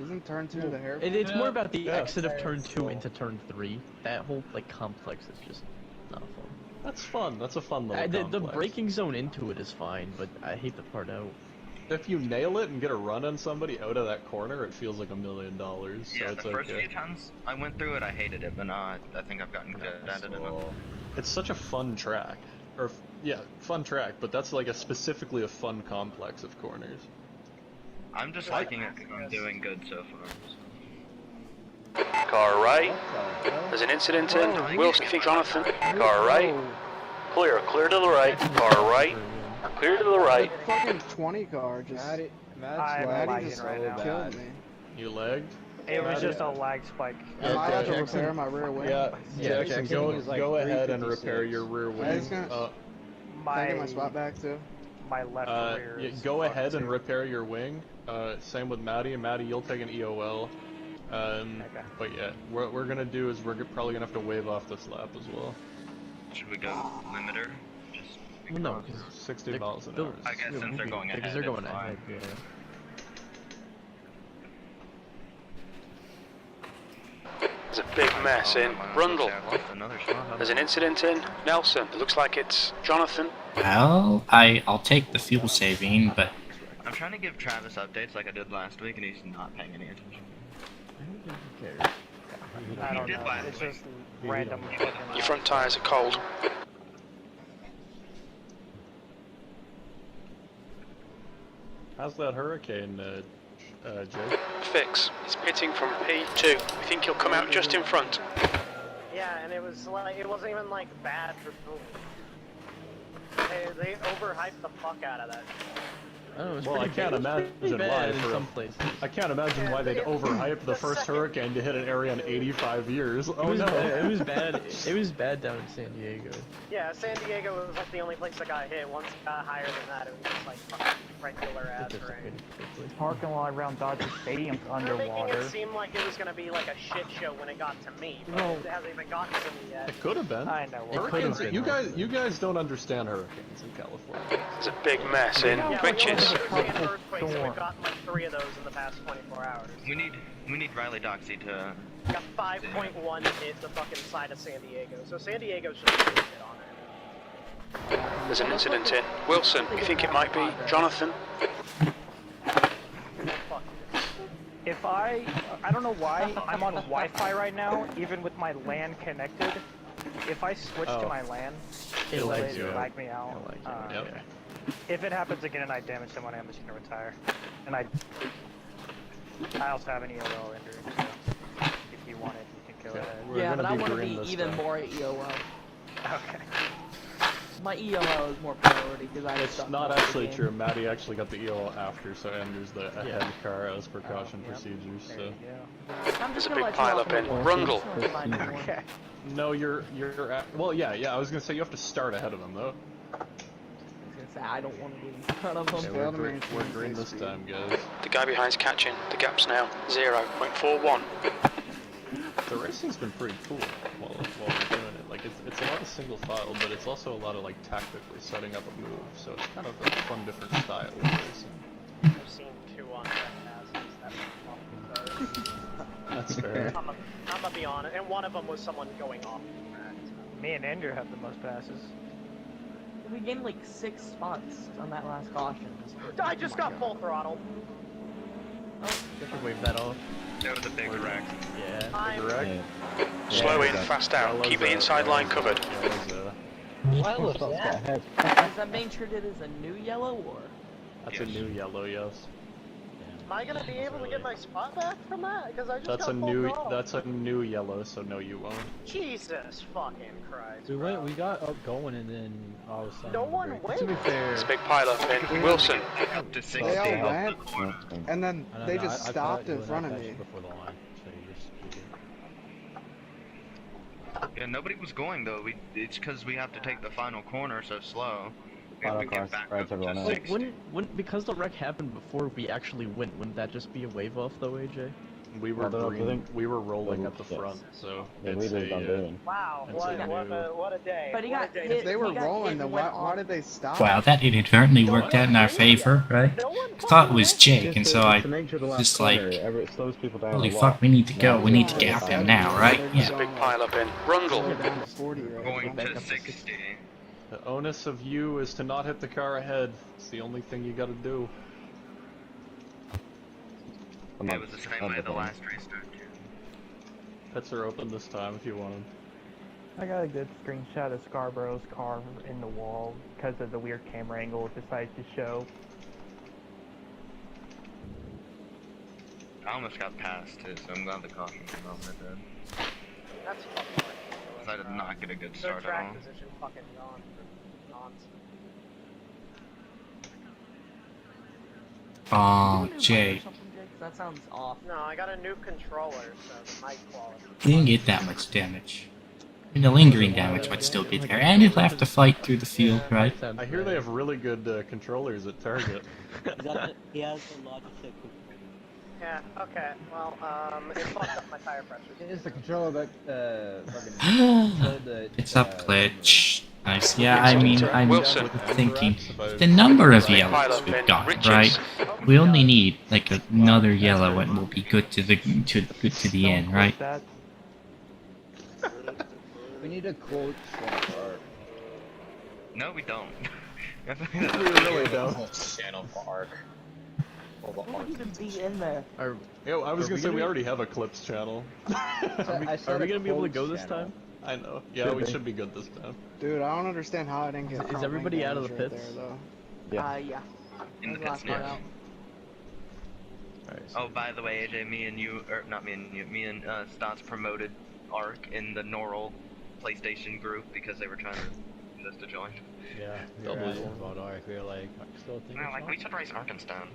Isn't turn 2 the hair? It's more about the Yeah. exit of turn 2 into turn 3. That whole like complex is just not fun. That's fun. That's a fun little The complex. braking zone into it is fine, but I hate the part out. If you nail it and get a run on somebody out of that corner, it feels like $1 million. So Yeah, it's the first okay. few times I went through it, I hated it, but now I think I've gotten good at it enough. It's such a fun track. Yeah, fun track, but that's like specifically a fun complex of corners. I'm just liking it because I'm doing good so far. Car right. There's an incident in Wilson. Jonathan. Car right. Clear to the right. Car right. Clear to the right. Fucking 20 car just. I'm lagging just right now. killed me. You lagged? It was just a lag spike. Am I allowed to repair my rear wing? Yeah, Jackson, go like ahead and 356. repair your rear wing. Can I get my spot back too? My left rear. Yeah, is go fucked ahead and too. repair your wing. Same with Maddie. Maddie, you'll take an EOL. But yeah, what we're gonna do is we're probably gonna have to wave off this lap as well. Should we go limiter? Just No, 60 miles an hour. I guess since they're going ahead, because they're going it's ahead. fine. Yeah. There's a big mess in Brundle. There's an incident in Nelson. It looks like it's Jonathan. Well, I'll take the fuel saving, but I'm trying to give Travis updates like I did last week, and he's not paying any attention. I don't He did know. last It's week. just random. fucking Your front tires are cold. How's that hurricane, Jake? Fix. He's pitting from P2. We think he'll come out just in front. Yeah, and it was like it wasn't even like bad for they overhyped the fuck out of that. Oh, Well, I can't imagine why. in some places. I can't imagine why they'd overhype the first hurricane to hit an area in 85 years. Oh no! It was bad. It was bad down in San Diego. Yeah, San Diego was like the only place that got hit. Once it got higher than that, it was just like fucking regular ass rain. Parking lot around Dodger Stadium's They're making underwater. it seem like it was gonna be like a shit show when it got to me, but No. it hasn't even gotten to me yet. It could have been. I know. Hurricanes. You guys don't understand hurricanes in California. There's a big mess in Yeah, Riches. Earthquakes, and we've gotten like 3 of those in the past 24 hours. We need Riley Doxy to. Got 5.1 hit the fucking side of San Diego, so San Diego's just a shit on it. There's an incident in Wilson. We think it might be Jonathan. If I don't know why, I'm on Wi-Fi right now, even with my LAN connected. If I switch to my LAN, It'll will lag you it out. lag me out? Yep. If it happens again and I damage someone, I'm just gonna retire. And I also have an EOL injury, so if you want it, you can kill it. Yeah, but I want to be even more EOL. Okay. my ELL is more priority because I It's not actually true. Maddie actually got the EL after, so Andrew's the ahead car as precaution procedures. So. I'm just There's a gonna big let pile you up off in on Rundle. Okay. No, you're at, well, yeah. I was gonna say you have to start ahead of them though. I was gonna say I don't want to be in front of them. Yeah, we're green this time, guys. The guy behind's catching. The gap's now 0.41. The racing's been pretty cool while we're doing it. Like it's a lot of single file, but it's also a lot of like tactically setting up a move. So it's kind of a fun, different style of racing. I've seen 2 on passes. That was fucking That's fair. I'm gonna be honest, and one of them was someone going off the track. So. Me and Andrew have the most passes. We gained like 6 spots on that last caution. I just got full throttle. You should wave that off. That was a big wreck. Yeah. Big wreck. Slow in, fast out. Keep the inside line covered. Why was that? Is that being treated as a new yellow or? That's a new yellow, yes. Am I gonna be able to get my spot back from that? Because I just That's got a full new throttle. that's a new yellow, so no, you won't. Jesus fucking Christ. We got up going and then all of a sudden. No one went. To be fair, There's a big pile up in Wilson. Up to 60. They all went, and then I don't they know, just I stopped caught you in and front I of passed me. you before the line, so you're Yeah, nobody was going though. It's because we have to take the final corner so slow. We have Final to car get back spreads up everyone to out. like 60. wouldn't because the wreck happened before we actually went, wouldn't that just be a wave off though, AJ? We were Well, green, we were rolling Yeah. at the front, so The it's leaders on doing. Wow, It's what, a what, new- a, what a day. But he What got a day. hit. If they were he got rolling, hit then and why went off. did they stop? Wow, that inadvertently worked out in our favor, right? No one I thought it was fucking Jake, and so I to make sure the last just corner, like, it slows people down holy a lot. fuck, we need to go. Now We it's need to all gap like him 70, now, right? There's a Yeah. big pile up in Rundle. They're down to 40 right Going now. to 60. The onus of you is to not hit the car ahead. It's the only thing you gotta do. Come It on, was the same come way on, the come on. last restart. Pits are open this time if you want them. I got a good screenshot of Scarborough's car in the wall because of the weird camera angle it decides to show. I almost got past too, so I'm glad the caution came off my did. That's fucking ridiculous. I did not get a good Their start at track all. position fucking gone for nonsense. Oh, Jay. That sounds off. No, I got a new controller, so the mic quality. He didn't get that much damage. And the lingering damage might still be there, and he'll have to fight through the field, right? I hear they have really good controllers at Target. He has the Logitech. Yeah, okay, well, it fucked up my tire pressure. It's the controller that fucking It's up, glitch. Nice. Yeah, I mean, I'm Wilson. thinking the number of yellows we've got, right? We only need like another yellow, and we'll be good to the end, right? we need a quote from Art. No, we don't. We really don't. Channel for Art. Who would even be in there? Yo, I was Are gonna we say gonna we be- already have a clips channel. Are we gonna be able to go this time? I know. Yeah, we should be good this time. Dude, I don't understand how I didn't get. Is front everybody wing out of the damage right pits? there, though. Yeah. In the That was pits last part now. out. Alright, Oh, by the way, AJ, me and you, or not me and you, me and Stotts promoted Ark in the Norral PlayStation group because they were trying to get us to join. Yeah, we were asking about Ark. We were like, I still think No, it's like, we fun. should race Arkenstone.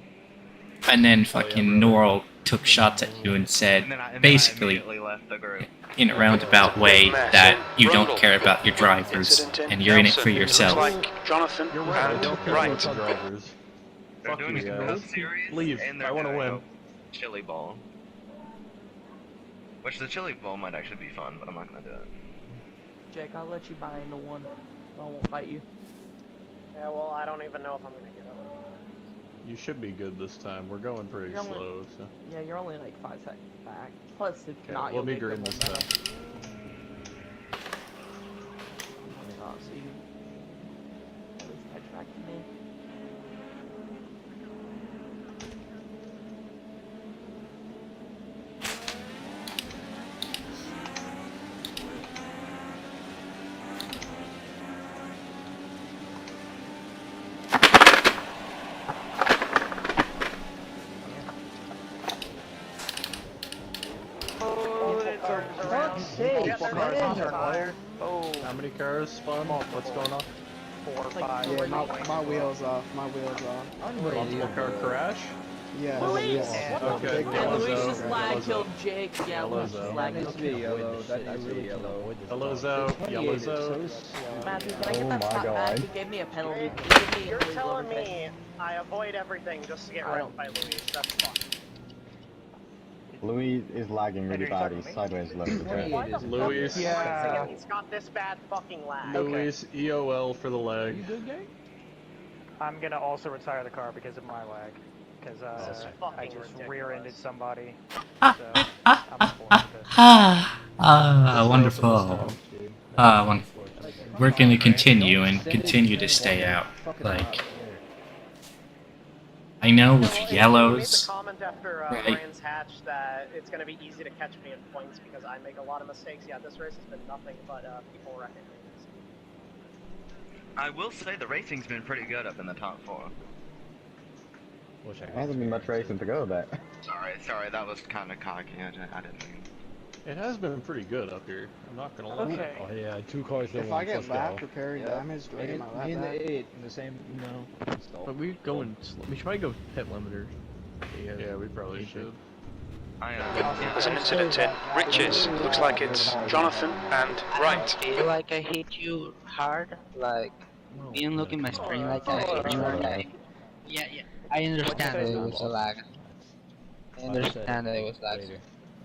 And then fucking Norrell took shots at you and said, And then I basically, immediately left the group. in a roundabout way, that you don't care about your drivers, Incident and you're in it for Looks yourself. like Jonathan You're right. I and don't care about right. the drivers. They're Fuck doing you a guys. Cup series, Leave. and they're I want to doing win. a Chili Bowl. Which the Chili Bowl might actually be fun, but I'm not gonna do it. Jake, I'll let you buy into one. I won't fight you. Yeah, well, I don't even know if I'm gonna get up. You should be good this time. We're going pretty You're only- slow, so. Yeah, you're only like 5 seconds back. Plus, if Okay, not, we'll you'll be get green good this time. momentum. Oh, so you... At least I tracked me. How many cars spawned? What's going on? 4, 5. Yeah, my wheels off. My wheels off. Multiple car crash? Yeah. Luis! Okay, And Luis just Yellow lag Zo. killed Jake. Yeah, Luis just lag That needs to be yellow. That needs to be yellow. Yellow Zo, Yellow Zo. Matthew, can I get that spot back? He gave me a penalty. He gave me You're illegal telling overtaking. me I avoid everything just to get wrecked by Luis. That's fine. Louis is lagging really bad. He's sideways low. Why the Luis. fuck Yeah. he's got this bad fucking lag? Luis, EOL for the lag. I'm gonna also retire the car because of my lag. Because I just rear-ended somebody. So, I'm Wonderful. Wonderful. We're gonna continue and continue to stay out. Like, I know with You made yellows, the comment after right? Brian's hatch that it's going to be easy to catch me in points because I make a lot of mistakes. Yeah, this race has been nothing but people wrecking me. I will say the racing's been pretty good up in the top 4. There hasn't been much racing to go about. Sorry, that was kind of cocky. I didn't mean. It has been pretty good up here. I'm not gonna lie. Okay. Oh yeah, 2 cars at If once. I get Let's lapped go. repairing damage, do I get my lap Me and back? the 8 in the same, But we're going slow. We should probably go pit limiter. Yeah, we probably should. There's an incident in Riches. Looks like it's Jonathan and Wright. I feel like I hit you hard, like, you didn't look in my screen like I hit you hard, like, yeah, I understand that it was a lag. I understand that it was lag.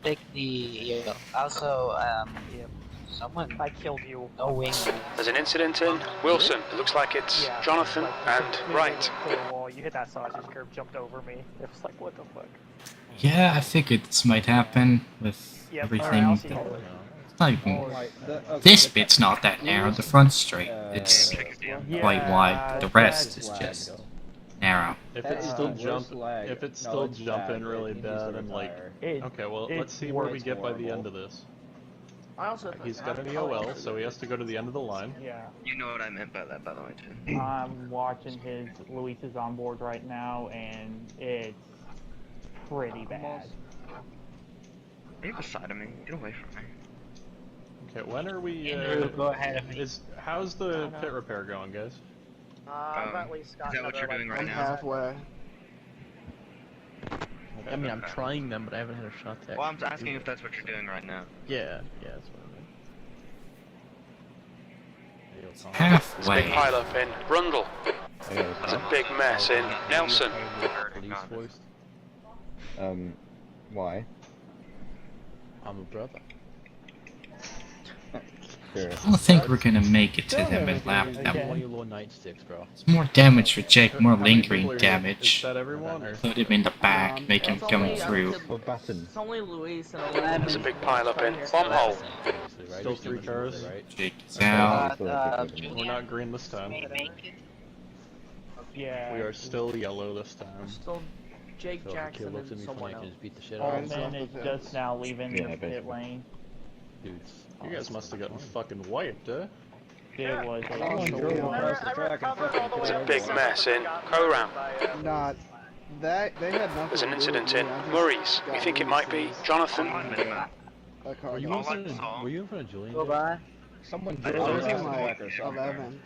Take the, also, someone, I killed you. no wing. There's an incident in Wilson. It looks like it's Jonathan and Wright. Wall. You hit that sausage curve, jumped over me. It was like, what the fuck? yeah, I figured this might happen with Yep, everything. alright, I'll see you. It's not even, this bit's not that narrow. The front's straight. It's quite wide. The rest is just narrow. If it's still jumping really bad, I'm like, okay, well, let's see where we get by the end of this. I also He's got an EOL, so he has to go to the end of the line. Yeah. You know what I meant by that, by the way, too. I'm watching Luis's on board right now, and it's pretty bad. Are you beside of me? Get away from me. Okay, when are we? Go ahead of me. How's the pit repair going, guys? I've at least got Is that what you're doing right I'm now? halfway. I mean, I'm trying them, but I haven't had a shot to Well, I'm asking if that's what you're doing right now. Yeah, that's what I mean. Halfway. Big pile up in Rundle. There's a big mess in Nelson. Police force. Why? I'm a brother. I don't think we're gonna make it to them and lap One of them. your little nightsticks, bro. It's more damage for Jake, more lingering Is damage. that everyone? Or? Put him in the back, make him come through. It's only Luis and There's a big pile up in Bombhole. Still 3 cars. Jake is out. We're not green this time. Yeah. We are still yellow this time. Still Jake So if a kid Jackson looks at and me funny, someone I can else. just beat the shit out of Allman him. is just now leaving Yeah, the pit basically. lane. Dudes. You guys must have gotten fucking wiped, eh? It was I a recovered all the way There's a over big the mess in Coram. Not that they had nothing. There's an to do incident with in me, I just Murray's. We got think it might be Luis's, Jonathan. car. Were you in front of, were you in front of Julian? Go by. Someone I drove was past in the like wrecker somewhere. 11.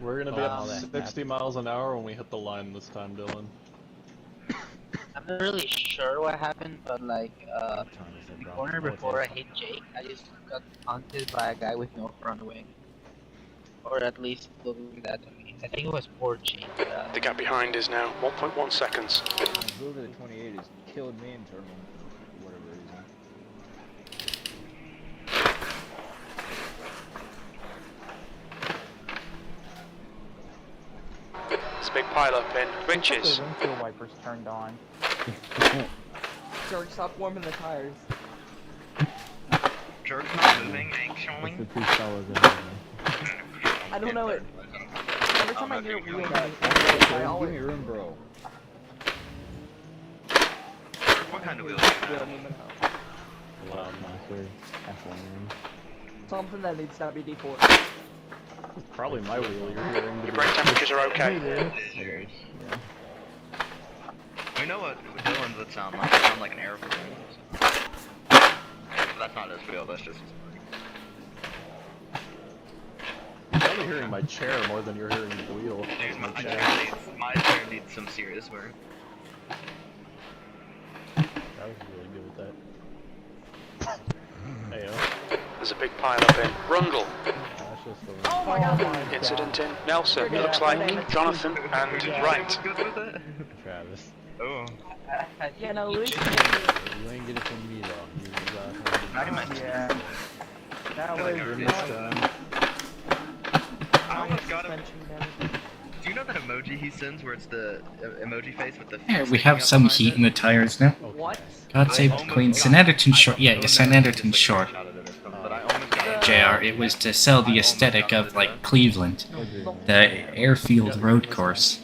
We're gonna be Oh, at that 60 miles an hour when we hit the line this time, Dylan. I'm not really sure what happened, but like, What time is it, bro? corner Oh, it's before I eight. hit Jake, I just got hunted by a guy with no front wing. Or at least it looked like that to me. I think it was poor Jake. The gap behind is now 1.1 seconds. Whoever the 28 is killed me in terminal for whatever reason. There's a big pile up in Riches. The windshield wipers turned on. George, stop warming the tires. Jerk's not moving, actually. It's the 2 fellas in there. I don't know it. Every time I hear a wheel, I Give always me room, bro. What kind of wheels do you have? something that needs to be D4. Probably my wheel you're hearing. Your brake temperatures are okay. We know what Dylan's would sound like. It sound like an airplane. But that's not his wheel, that's just his That probably hearing my chair more than you're hearing the wheel. Dude, my chair needs some serious work. I was really good with that. Heyo. There's a big pile up in Rundle. That's just the Oh my god! Incident in Nelson. It looks like Jonathan and Wright. Travis. Oh. Yeah, no, Luis. You ain't get it from me though. Yeah. That was I almost got him. Do you know that emoji he sends where it's the emoji face with the Yeah, we have some heat in the tires now. What? God save the Queen. Snetterton short. Yeah, Snetterton short. JR, it was to sell the aesthetic of, like, Cleveland. The airfield road course.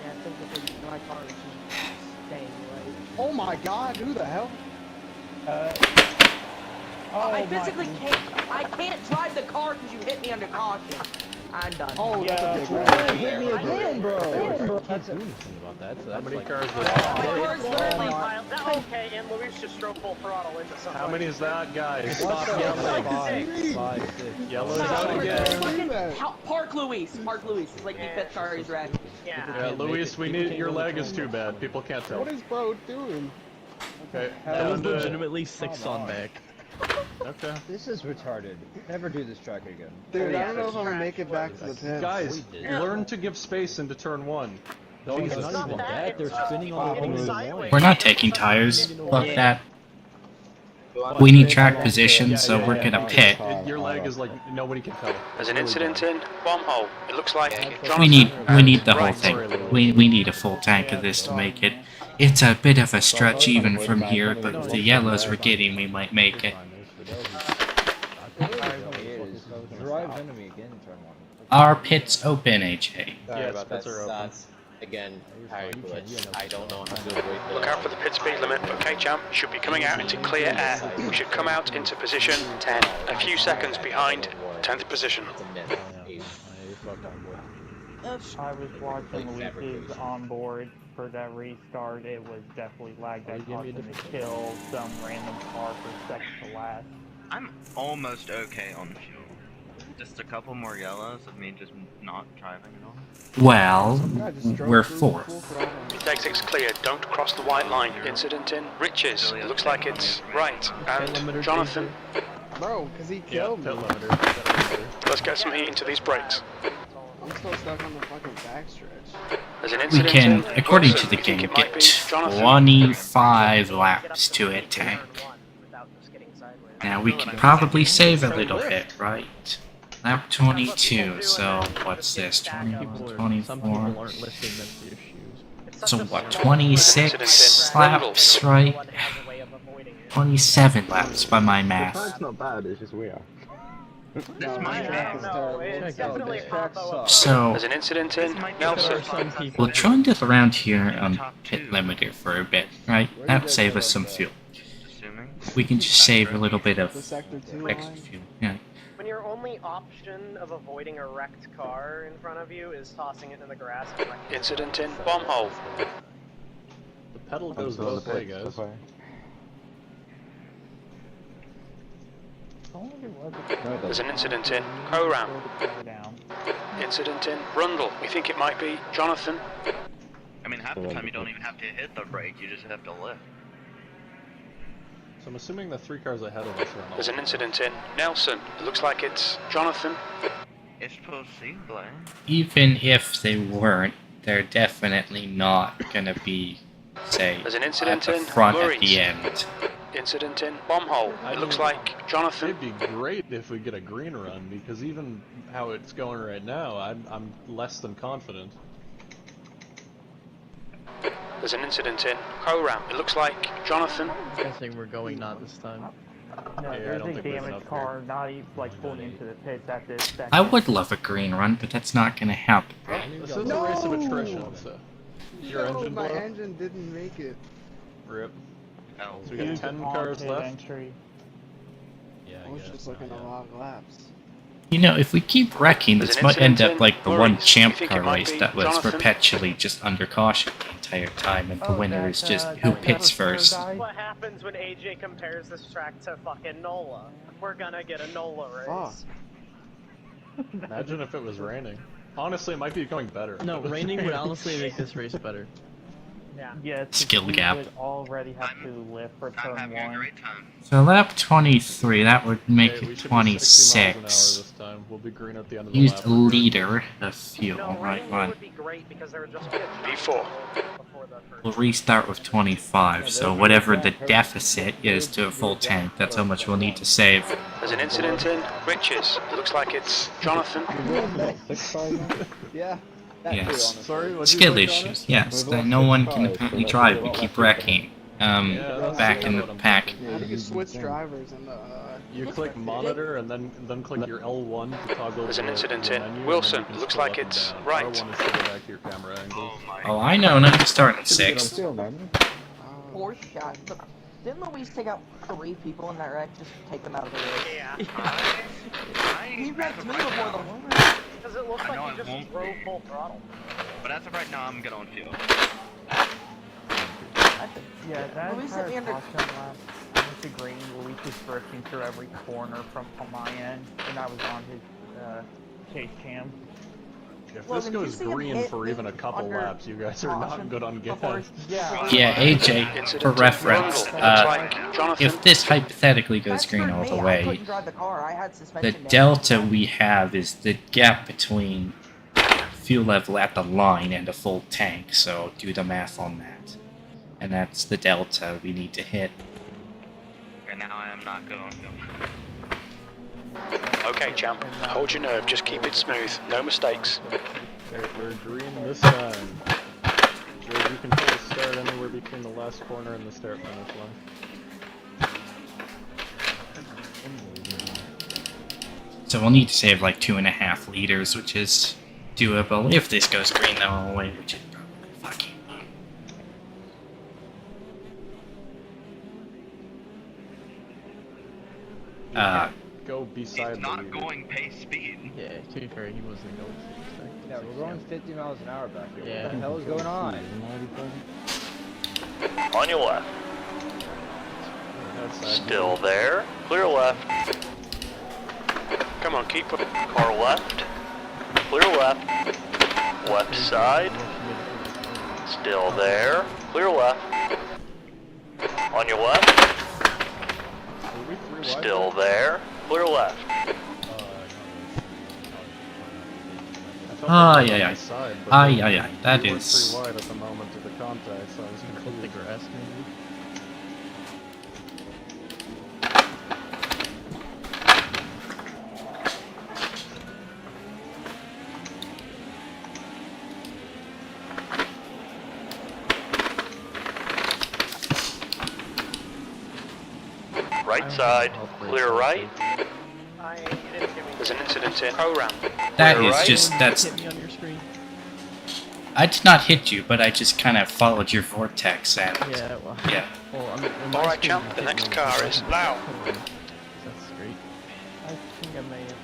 Yeah, I think that my car is just staying right. Oh my god, who the hell? I physically can't. I can't drive the car because you hit me under caution. I'm done. Oh, Yeah, that's a big one. Hit me again, bro. Can't do anything about that. So How that's many like, cars My car's literally piled. Okay, and Luis just drove full throttle into something. How many is that, guys? What Stop the yelling. fuck? 5, 6. Yellow's Stop. out again. Park Luis. Park Luis. It's like the fifth car he's red. Yeah. Yeah, Luis, we need your leg is too bad. People can't tell. What is bro doing? Okay. That was And, legitimately 6 on back. Okay. This is retarded. Never do this track again. Dude, I don't know if I'm gonna make it back to the pit. Guys, learn to give space into turn 1. No, it's Jesus. not even that. They're spinning on the Getting whole sideways. We're not taking tires. Fuck that. We need track position, so we're gonna pit. Your leg is like nobody can tell. There's an incident in Bomb Hole. It looks like Jonathan We need the whole Wright. thing. We need a full tank of this to make it. It's a bit of a stretch even from here, but with the yellows we're getting, we might make it. Drive enemy again in turn 1. Our pit's open, AJ. Yes, that's our open. Again, I don't know how to avoid Look out for the pit speed limit, but K-Champ should be coming out into clear air. We should come out into position 10, a few seconds behind 10th position. I was watching Luis's onboard for that restart. It was definitely lagged. I caused him to kill some random car for second to last. I'm almost okay on fuel. Just a couple more yellows of me just not driving at all. Well, we're fourth. Exit's clear, don't cross the white line. Incident in Riches. It looks like it's Wright and Jonathan. Bro, because he killed me. Let's get some heat into these brakes. I'm still stuck on the fucking backstretch. There's an We incident can, in according to Wilson. the We think game, it might get be Jonathan. 25 laps to a tank. Now we can probably save a little bit, right? Lap 22, so what's this? 21, Some people 24. aren't listening, that's the issue. So what, 26 laps, right? 27 laps by my math. It's not bad, it's just we are. So, There's an incident in Nelson. we'll trundle around here on pit limiter for a bit, right? That'll save us some fuel. We can just save a little bit of extra fuel. Yeah. When your only option of avoiding a wrecked car in front of you is tossing it in the grass. Incident in Bomb Hole. The pedal goes both ways, guys. There's an incident in Coram. Incident in Rundle. We think it might be Jonathan. I mean, half the time you don't even have to hit the brake, you just have to lift. So I'm assuming the 3 cars ahead of us are on. There's an incident in Nelson. It looks like it's Jonathan. It's possible. Even if they weren't, they're definitely not gonna be, say, There's an at incident the in front at Lurries. the end. Incident in Bomb Hole. It looks like Jonathan. It'd be great if we get a green run, because even how it's going right now, I'm less than confident. There's an incident in Coram. It looks like Jonathan. I'm guessing we're going not this time. No, there's a damaged car, not even like pulling into the pits at this second. I would love a green run, but that's not gonna happen. This is a race of attrition, so. Your engine my blew up? engine didn't make it. Rip. Oh. So we got 10 cars left. Yeah, I was just looking at a lot of laps. You know, if we keep wrecking, There's this an might end incident up like the in one Maurice. champ You think car it might race be that was Jonathan? perpetually just under caution the entire time, and the winner is just who pits first. That's what happens when AJ compares this track to fucking NOLA. We're gonna get a NOLA race. Imagine if it was raining. Honestly, it might be going better. No, raining would honestly make this race better. Yeah. Yes, Skill we gap. would already have to live for turn 1. So lap 23, that would make Okay, we it should be 60 miles an hour 26. this time. We'll be green at the end of the Used lap. a liter of fuel, No, right raining one. would be great because there would just be a P4. before the first. We'll restart with 25, so whatever the deficit is to a full tank, that's how much we'll need to save. There's an incident in Riches. It looks like it's Jonathan. Yeah. That too, Yes. honestly. Sorry, what'd you Skill say, issues, Jonas? yes. That no one can apparently drive, we keep wrecking. Back in the pack. How do you switch drivers and You click monitor and then click your L1 to toggle. There's an the incident menu, in and then Wilson. you can Looks scroll like up and it's down. right. R1 is to go back to your camera angles. Oh, I know, now you're starting at 6. Poor shot. Look, didn't Luis take out 3 people in that wreck? Just take them out of the race. Yeah. He wrecked me before the winner. Because it looks like he just drove full throttle. But as of right now, I'm good on fuel. Yeah, that Luis entire hit me under. caution lap, I went to green, Luis was drifting through every corner from my end, and I was on his chase cam. If Well, this did you goes see him green hit for me even a couple under laps, you guys are not caution good on before? gas. Yeah, AJ, for reference, if this hypothetically goes green all the I way, couldn't drive the car. I had the suspension damage. delta we have is the gap between fuel level at the line and a full tank, so do the math on that. And that's the delta we need to hit. And now I am not good on fuel. Okay, champ. Hold your nerve. Just keep it smooth. No mistakes. We're green this time. George, you can pull the start anywhere between the last corner and the start finish line. So we'll need to save like 2.5 liters, which is doable if this goes green the whole way, which it probably fucking will. Go beside He's not going pace speed. Yeah, to be fair, he wasn't going to. Yeah, we're going 50 miles an hour back here. Yeah. What the hell is going on? On your left. Still there. Clear left. Come on, keep up. Car left. Clear left. Left side. Still there. Clear left. On your left. Still there. Clear left. Ay, ay, ay. Ay, ay, ay. That is... pretty wide at the moment of the contact, so I was gonna Clip the grass, maybe. Right side. Clear right. There's an incident in Pro-Ram. That Clear is right. just... that's... Hit me on your screen. I did not hit you, but I just kind of followed your vortex and... Yeah, well. Yeah. Well, I mean, on my Alright, screen, champ. you The hit next me. car is Lau. That's great. I think I may have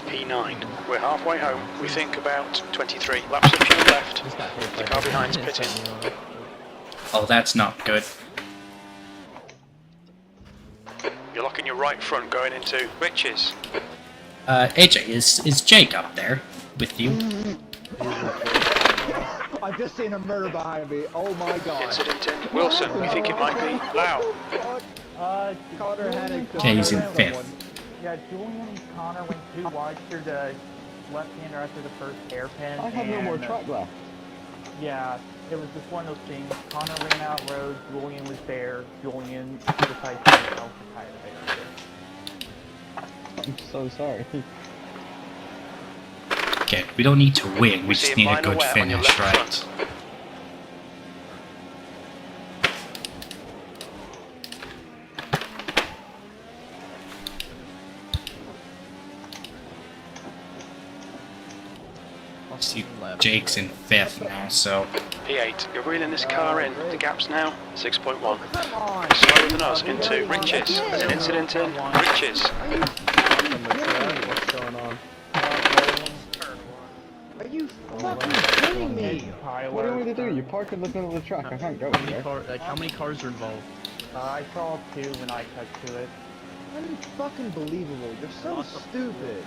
P9. We're halfway home. We think about 23 laps of fuel left. Just got hit The by car the- behind's it's pitting. got me on. Oh, that's not good. You're locking your right front going into Riches. AJ, is Jake up there with you? I've just seen a murder behind me. Oh my god. Incident in Wilson. We think it might be Lau. Connor had it. Okay, he's in 5th. Yeah, Julian and Connor went too wide through the left-hander after the first hairpin. I have no more track left. Yeah, it was just one of those things. Connor ran out road, Julian was there, Julian decided to get out the tire there. I'm so sorry. Okay, we don't need to win, we We just see a need a minor good wet on your finish, left right? front. See, Jake's in 5th now, so... P8. You're reeling this car in. The gap's now 6.1. Come on. Slower than than us into Riches. There's an incident in Riches. What's going on? Are you fucking kidding me? What do you want me to do? You park in the middle of the track. I can't go there. How many cars are involved? I saw 2 when I cut to it. Unfucking believable. You're so stupid.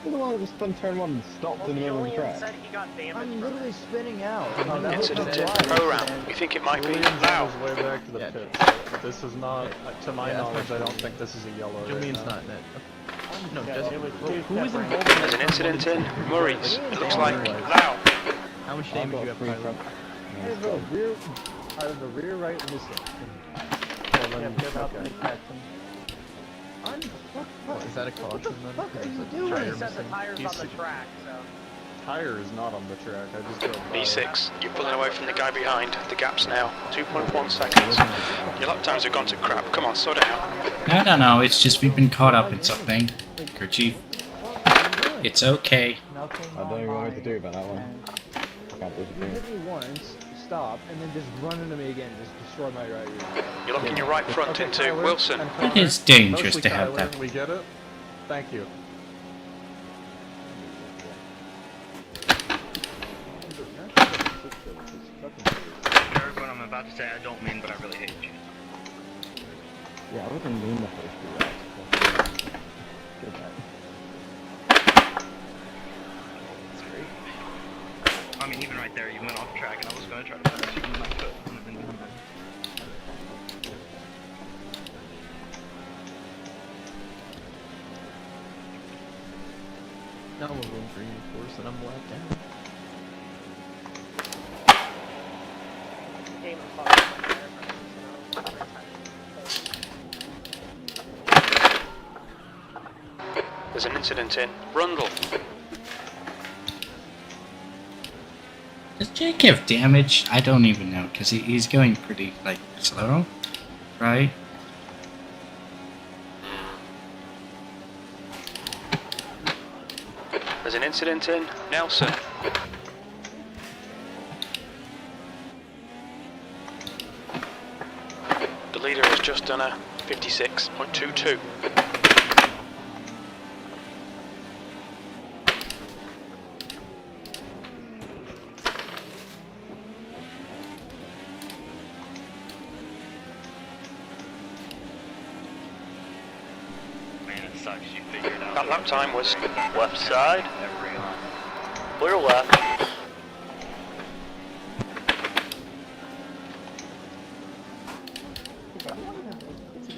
You're the one that just done turn 1 and stopped in the middle of the track. said he got damaged. I'm literally spinning out. Incident in Pro-Ram. We think it might be now. Way back to the pits. This is not, to my knowledge, I don't think this is a yellow. Julian's right now. not net. No, Yeah, just it was 2 who is separate- involved in There's an incident in Murray's. It looks like now. How much damage do you have, pilot? I have a rear right missing. Yeah, good up to catch him. What, is that a caution then? What the fuck are you He doing? said the tire's on the track, so. Tire is not on the track. I just drove by. B6, you're pulling away from the guy behind. The gap's now 2.1 seconds. Your lap times have gone to crap. Come on, slow down. No, it's just we've been caught up in something. Kerchief. It's okay. I don't even know what to do about that one. I can't You disappear. hit me once, stop, and then just run into me again and just destroy my right rear. You're looking your right front into Wilson. It is dangerous Mostly to have Kyler, that. We get it? Thank you. Jared, what I'm about to say, I don't mean, but I really hate you. Yeah, I wasn't mean the first 2 laps. Good night. That's great. I mean, even right there, you went off track, and I was going to try to pass you, and I couldn't. And then Now we're going green, of course, and I'm black down. Game of fun. There's an incident in Rundle. Does Jake have damage? I don't even know, because he's going pretty, like, slow, right? There's an incident in Nelson. The leader has just done a 56.22. man, it sucks you figured out. That lap time was Left side. Every Clear left.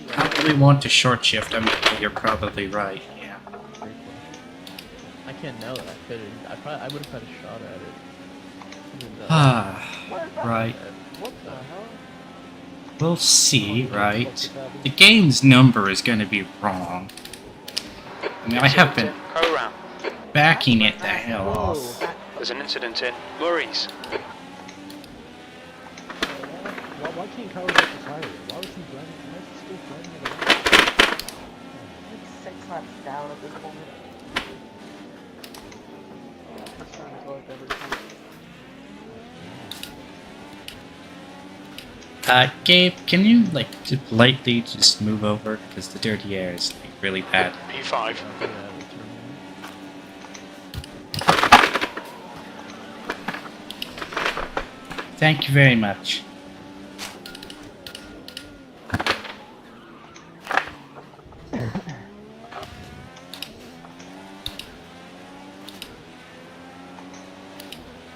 Probably want to short shift. I mean, you're probably right. Yeah. I can't nail it. I couldn't. I would have had a shot at it. Right. What the hell? We'll see, right? The game's number is going to be wrong. I mean, I have been Pro-Ram. backing it the hell off. There's an incident in Murray's. Why can't Kyle get the tire? Why was he driving? Why is he still driving it around? It's 6 laps down at this moment. It's trying to go up every time. Gabe, can you, like, just lightly just move over? Because the dirty air is, like, really bad. P5. Thank you very much.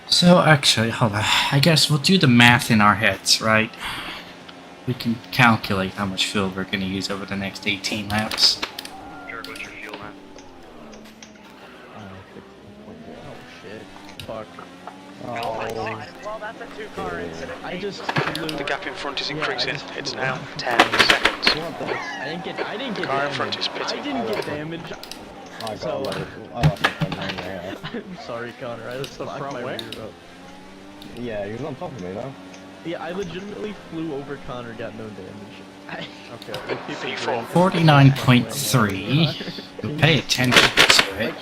So, actually, hold on. I guess we'll do the math in our heads, right? We can calculate how much fuel we're going to use over the next 18 laps. Jared, what's your fuel now? Oh shit. Fuck. Oh my god. Well, that's a 2-car incident. I just flew. The gap in front is increasing. Yeah, It's now 10 seconds. I didn't get Car in damage. front is pitting. I didn't get damage. I So- got I lost my front end there. I'm sorry, Connor. I just the locked front my way? rear up. Yeah, he was on top of me though. Yeah, I legitimately flew over Connor, got no damage. Okay, we'll keep it P4. green. 49.3. We'll pay attention to it.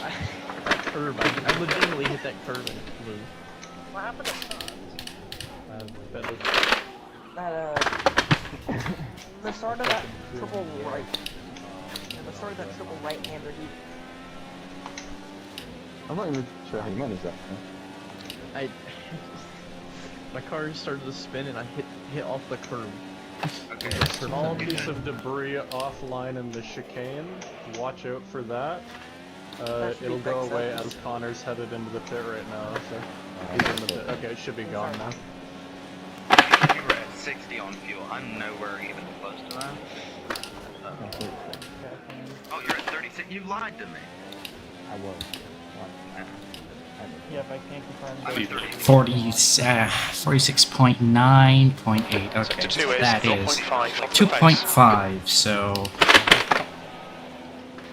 That curve, I legitimately hit that curve and it flew. What happened to Sons? That, The start of that triple right. And the start of that triple right-hander, dude. I'm not even sure how you managed that. My car started to spin and I hit off the curb. There's a small piece of debris offline in the chicane. Watch out for that. It'll go away as Connor's headed into the pit right now, so he's in the pit. Okay, it should be gone now. You were at 60 on fuel. I'm nowhere even close to that. Oh, you're at 36? You lied to me. I was. Yep, I can't confirm. 46.9.8. Okay, So so that is 2.5. 2.5. So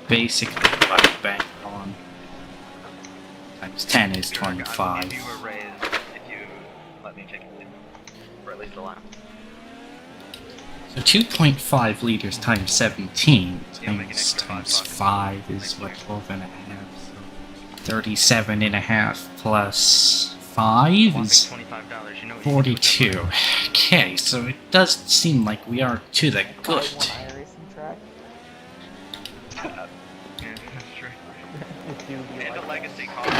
basically, bang on times 10 is 25. I will give you a raise if you let me take it, for at least a lap. So 2.5 liters times 17 times 5 is what, 12 and a half. 37 and a half plus 5 is 42. Okay, so it does seem like we are to the good.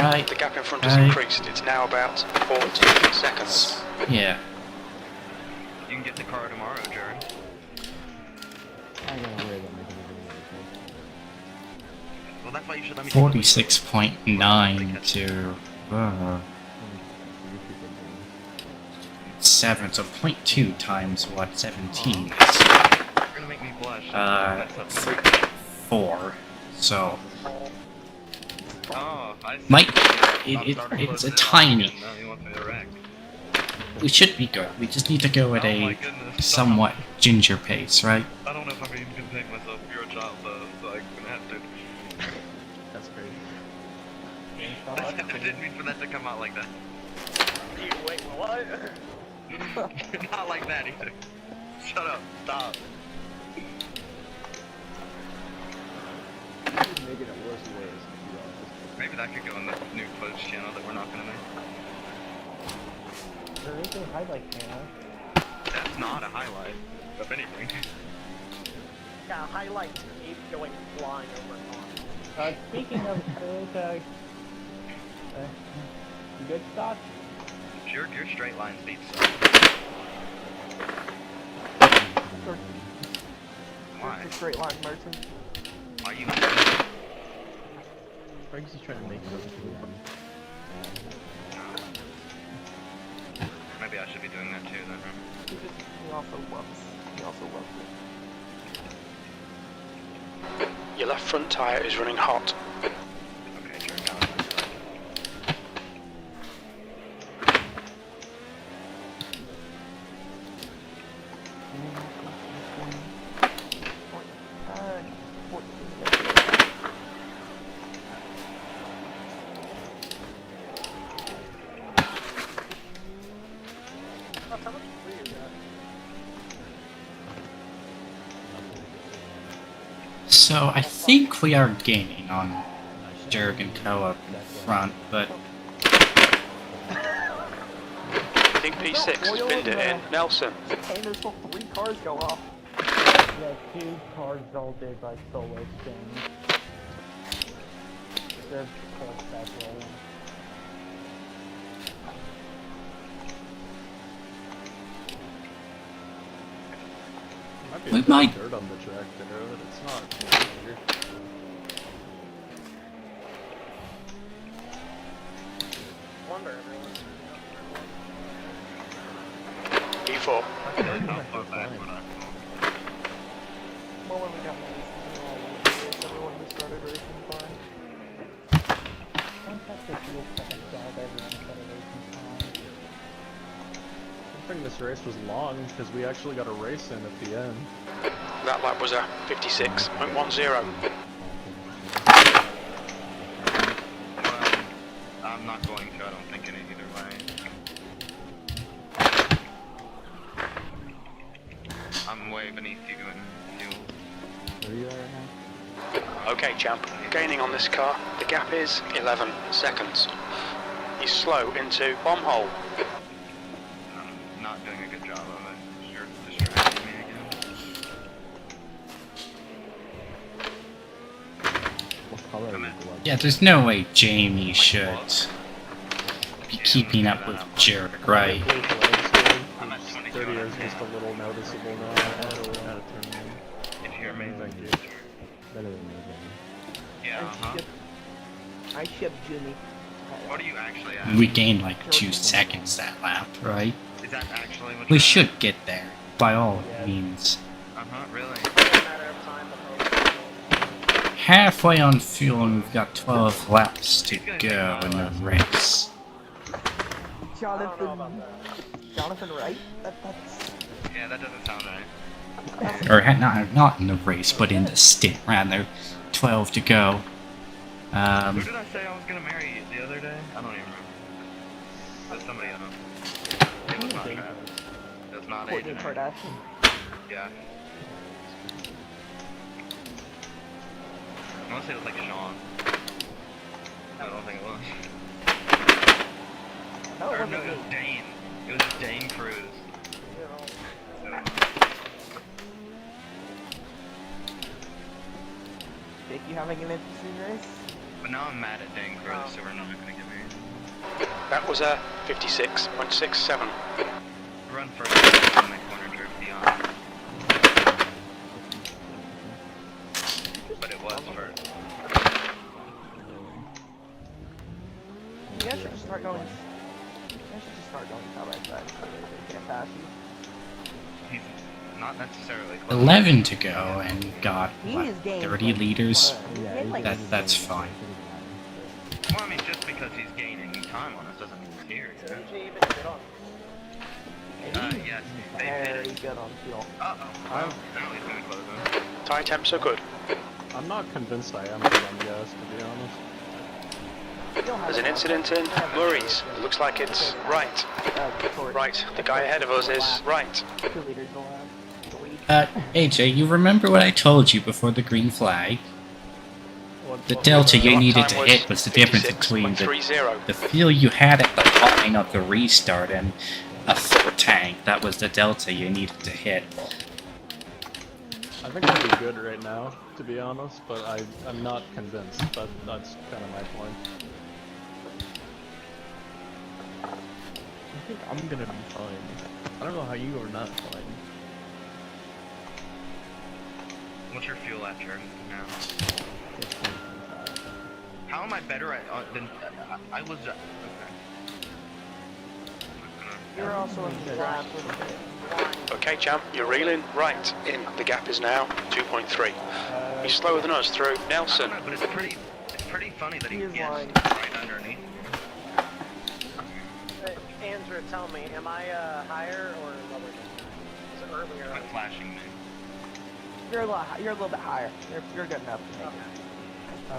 Right. The gap in front has increased. It's now about 14 seconds. Yeah. You can get the car tomorrow, Jared. I'm gonna worry about making Well, that's why you should let me 46.9 to 7, so 0.2 times what? 17 is You're gonna make me blush. 4. So Oh, I see. it's a tiny. We should be good. We just need to go at a somewhat ginger pace, right? I don't know if I'm even gonna take myself. You're a child, so I'm gonna have to. That's crazy. I didn't mean for that to come out like that. Wait, what? Not like that either. Shut up. Stop. Making it worse and worse. Maybe that could go in the new closed channel that we're not gonna make. There is a highlight channel. That's not a highlight of anything. Yeah, highlights Abe going flying over. Speaking of, there is a good shot. Your straight line speed sucks. Why? It's a straight line merchant. Why you? Frank's just trying to make it up to Maybe I should be doing that too then. He also loves it. Your left front tyre is running hot. Okay, sure. So I think we are gaining on Jerg and Co up front, but I think P6 has binned it in. Nelson. And there's still 3 cars go off. Yeah, 2 cars all did by solo things. They're both back rolling. We might dirt on the track there, but it's not major. Wonder everyone. E4. Well, when we got everyone who started racing fine. Once that's the fuel second job, everyone started racing fine. I think this race was long because we actually got a race in at the end. That lap was a 56.10. I'm not going to, I don't think, in either way. I'm way beneath you in fuel. Where are you at right now? Okay, champ. Gaining on this car. The gap is 11 seconds. He's slow into bomb hole. I'm not doing a good job of it. You're distracting me again. Yeah, there's no way Jamie should be keeping up with Jared, right? Blue flag still. 30 is just a little noticeable now. If you're me. Thank you. Better than me, Yeah, uh-huh. I ship Jimmy. What are you actually at? We gained like 2 seconds that lap, right? Is that actually what We you're should get there, by all means. Uh-huh, really? Halfway on fuel and we've got 12 laps to go in the race. Jonathan Wright? That's... Yeah, that doesn't sound right. Or not in the race, but in the stint, rather. 12 to go. Who did I say I was gonna marry the other day? I don't even remember. It was somebody else. It was not Travis. It was not Courtney Aiden. Kardashian. Yeah. I want to say it was like Sean. I don't think it was. No, Or it no, wasn't it was me. Dane. It was Dane Cruz. Jake, you having an interesting race? But now I'm mad at Dane Cruz, so we're not gonna get married. That was a 56.67. Run first on the corner drift beyond. But it was first. You guys should just start going. You guys should just start going side by side so they can't pass you. He's not necessarily close. 11 to go, and we've got, He what, is gained 30 liters? like That's fine. Well, I mean, just because he's gaining time on us doesn't mean he's here. Did you even get on? Yes, they Very did. good on fuel. Uh-oh. Now he's gonna close in. Tire temps are good. I'm not convinced I am good on gas, to be honest. There's an incident in Murray's. It looks like it's right. Right. The guy ahead of us is right. 2 liters a lap. AJ, you remember what I told you before the green flag? The delta you needed to hit was the difference between the fuel you had at the line of the restart and a full tank. That was the delta you needed to hit. I think I'd be good right now, to be honest, but I'm not convinced. That's kind of my point. I think I'm gonna be fine. I don't know how you are not fine. What's your fuel after now? How am I better at than I was? Okay. You're also in the lap with Okay, champ, you're reeling right in. The gap is now 2.3. He's slower than us through Nelson. I don't know, but it's pretty funny that he gets right underneath. Andrew, tell me, am I higher or lower than that? Was it earlier? I'm flashing me. You're a little bit higher. You're good enough to make it. I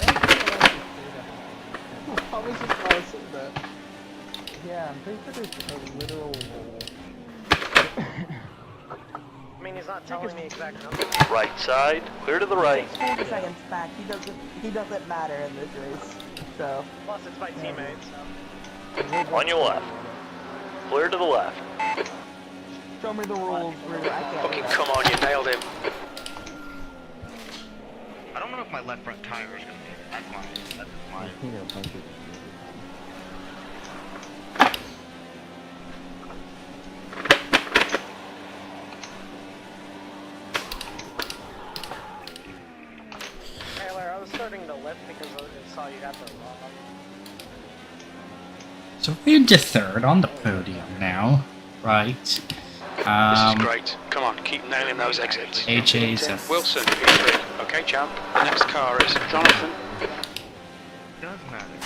don't think I like I was just about to say that. Yeah, I'm pretty sure there's a literal hole. I mean, he's not telling me exact numbers. Right side, clear to the right. 40 seconds back. He doesn't matter in this race. So. Plus, it's my teammates. On your left. Clear to the left. Show me the rules. I can't. Fucking come on, you nailed him. I don't know if my left front tire is gonna be. That's mine. Taylor, I was starting to lift because I saw you got the log. So we're into third on the podium now, right? This is great. Come on, keep nailing those exits. AJ's a Wilson, P3. Okay, champ. The next car is Jonathan. Does matter.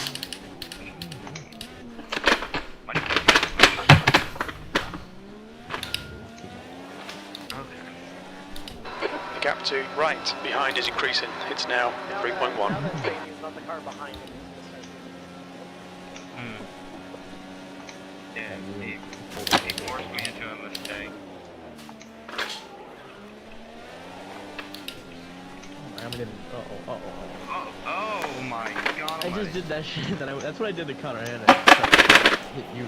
The gap to right behind is increasing. It's now 3.1. Now that Sadie's not the car behind him. Yeah, he forced me into a mistake. I'm gonna. Oh my god. I just did that shit. That's what I did to Connor and I hit you.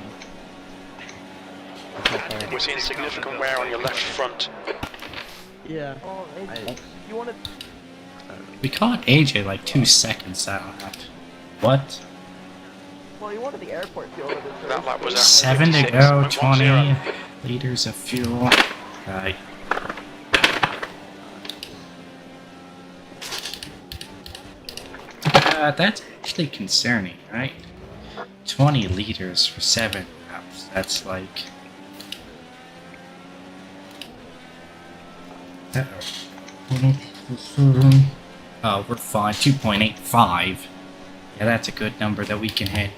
We're seeing significant wear on your left front. Yeah. Oh, you want to? We caught AJ like 2 seconds out of that. What? Well, you wanted the airport fuel. That lap was 7 to go, 20 liters of fuel. Right. That's actually concerning, right? 20 liters for 7 laps. That's like... Oh, we're fine. 2.85. Yeah, that's a good number that we can hit.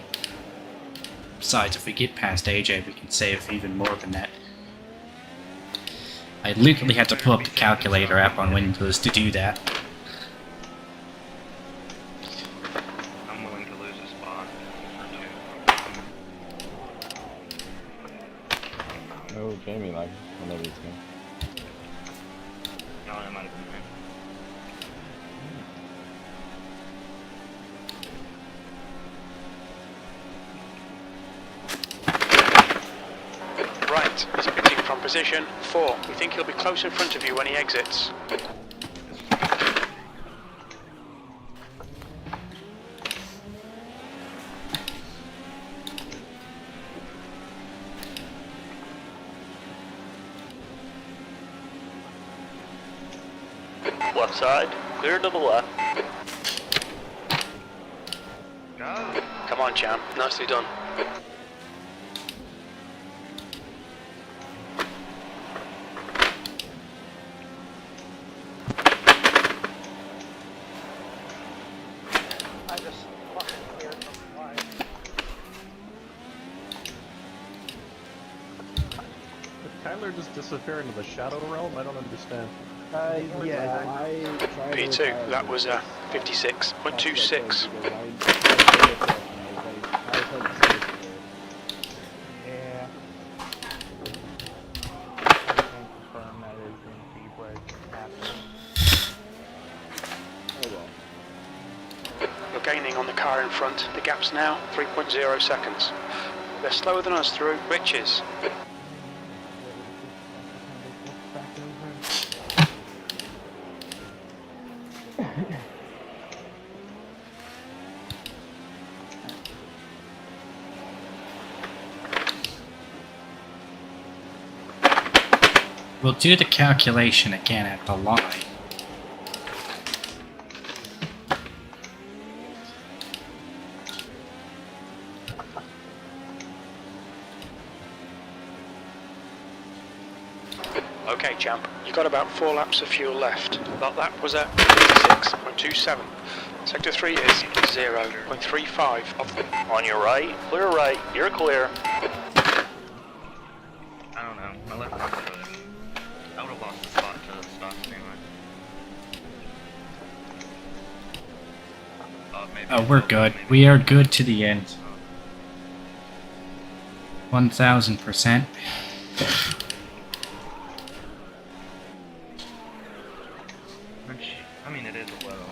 Besides, if we get past AJ, we can save even more than that. I literally had to pull up the calculator app on Windows to do that. I'm willing to lose a spot for 2. Oh, Jamie, like, whenever he's going. No, that might have been me. Right, he's pitting from position 4. We think he'll be close in front of you when he exits. Left side, clear to the left. Go! Come on, champ. Nicely done. I just fucking cleared from the line. Did Tyler just disappear into the shadow realm? I don't understand. Yeah, I tried to P2, retire that was 56.26. Yeah. I can confirm that is indeed what happened. Oh well. You're gaining on the car in front. The gap's now 3.0 seconds. They're slower than us through Riches. We'll do the calculation again at the line. Okay, champ. You got about 4 laps of fuel left. That lap was at 56.27. Sector 3 is 0.35 of the... On your right, clear right, you're clear. I don't know. My left arm's good. I would have lost the spot to the stop anyway. Oh, we're good. We are good to the end. 1000%. Which, I mean, it is a little.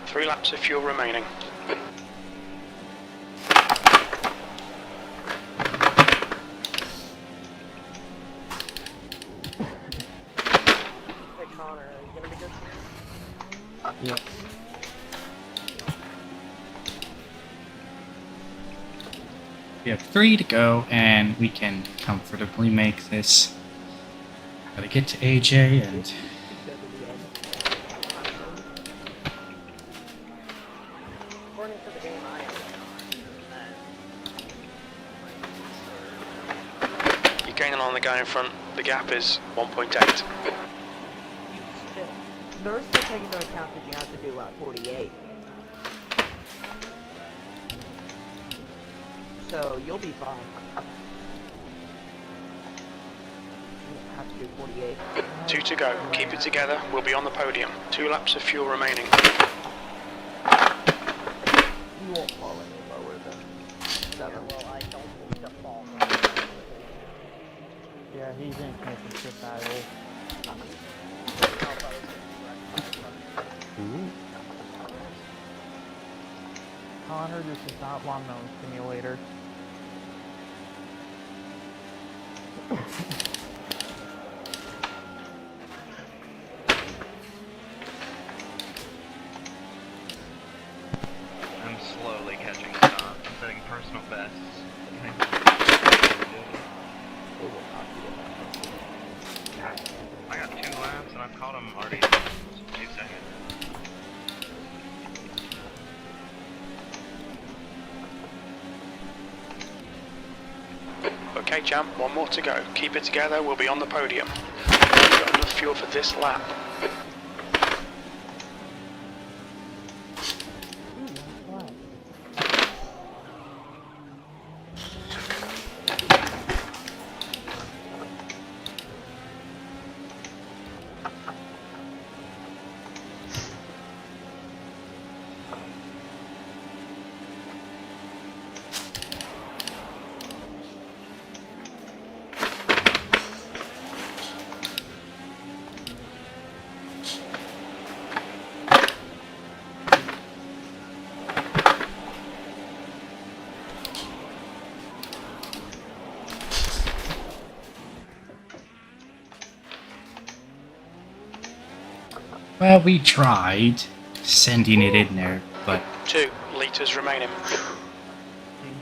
Three laps of fuel remaining. Hey Connor, are you gonna be good? Yep. We have 3 to go, and we can comfortably make this. Gotta get to AJ and... According to the game I am. You're gaining on the guy in front. The gap is 1.8. They're still taking into account that you have to do lap 48. So you'll be fine. You don't have to do 48. 2 to go. Keep it together. We'll be on the podium. 2 laps of fuel remaining. You won't fall any lower than 7. Well, I don't need to fall. he's in championship battle. Connor, this is not Lawnmower Simulator. I'm slowly catching Scott. I'm setting personal bests. I got 2 laps and I've caught him already in 2 seconds. Okay, champ, one more to go. Keep it together, we'll be on the podium. We've got enough fuel for this lap. Well, we tried sending it in there, but 2 litres remaining.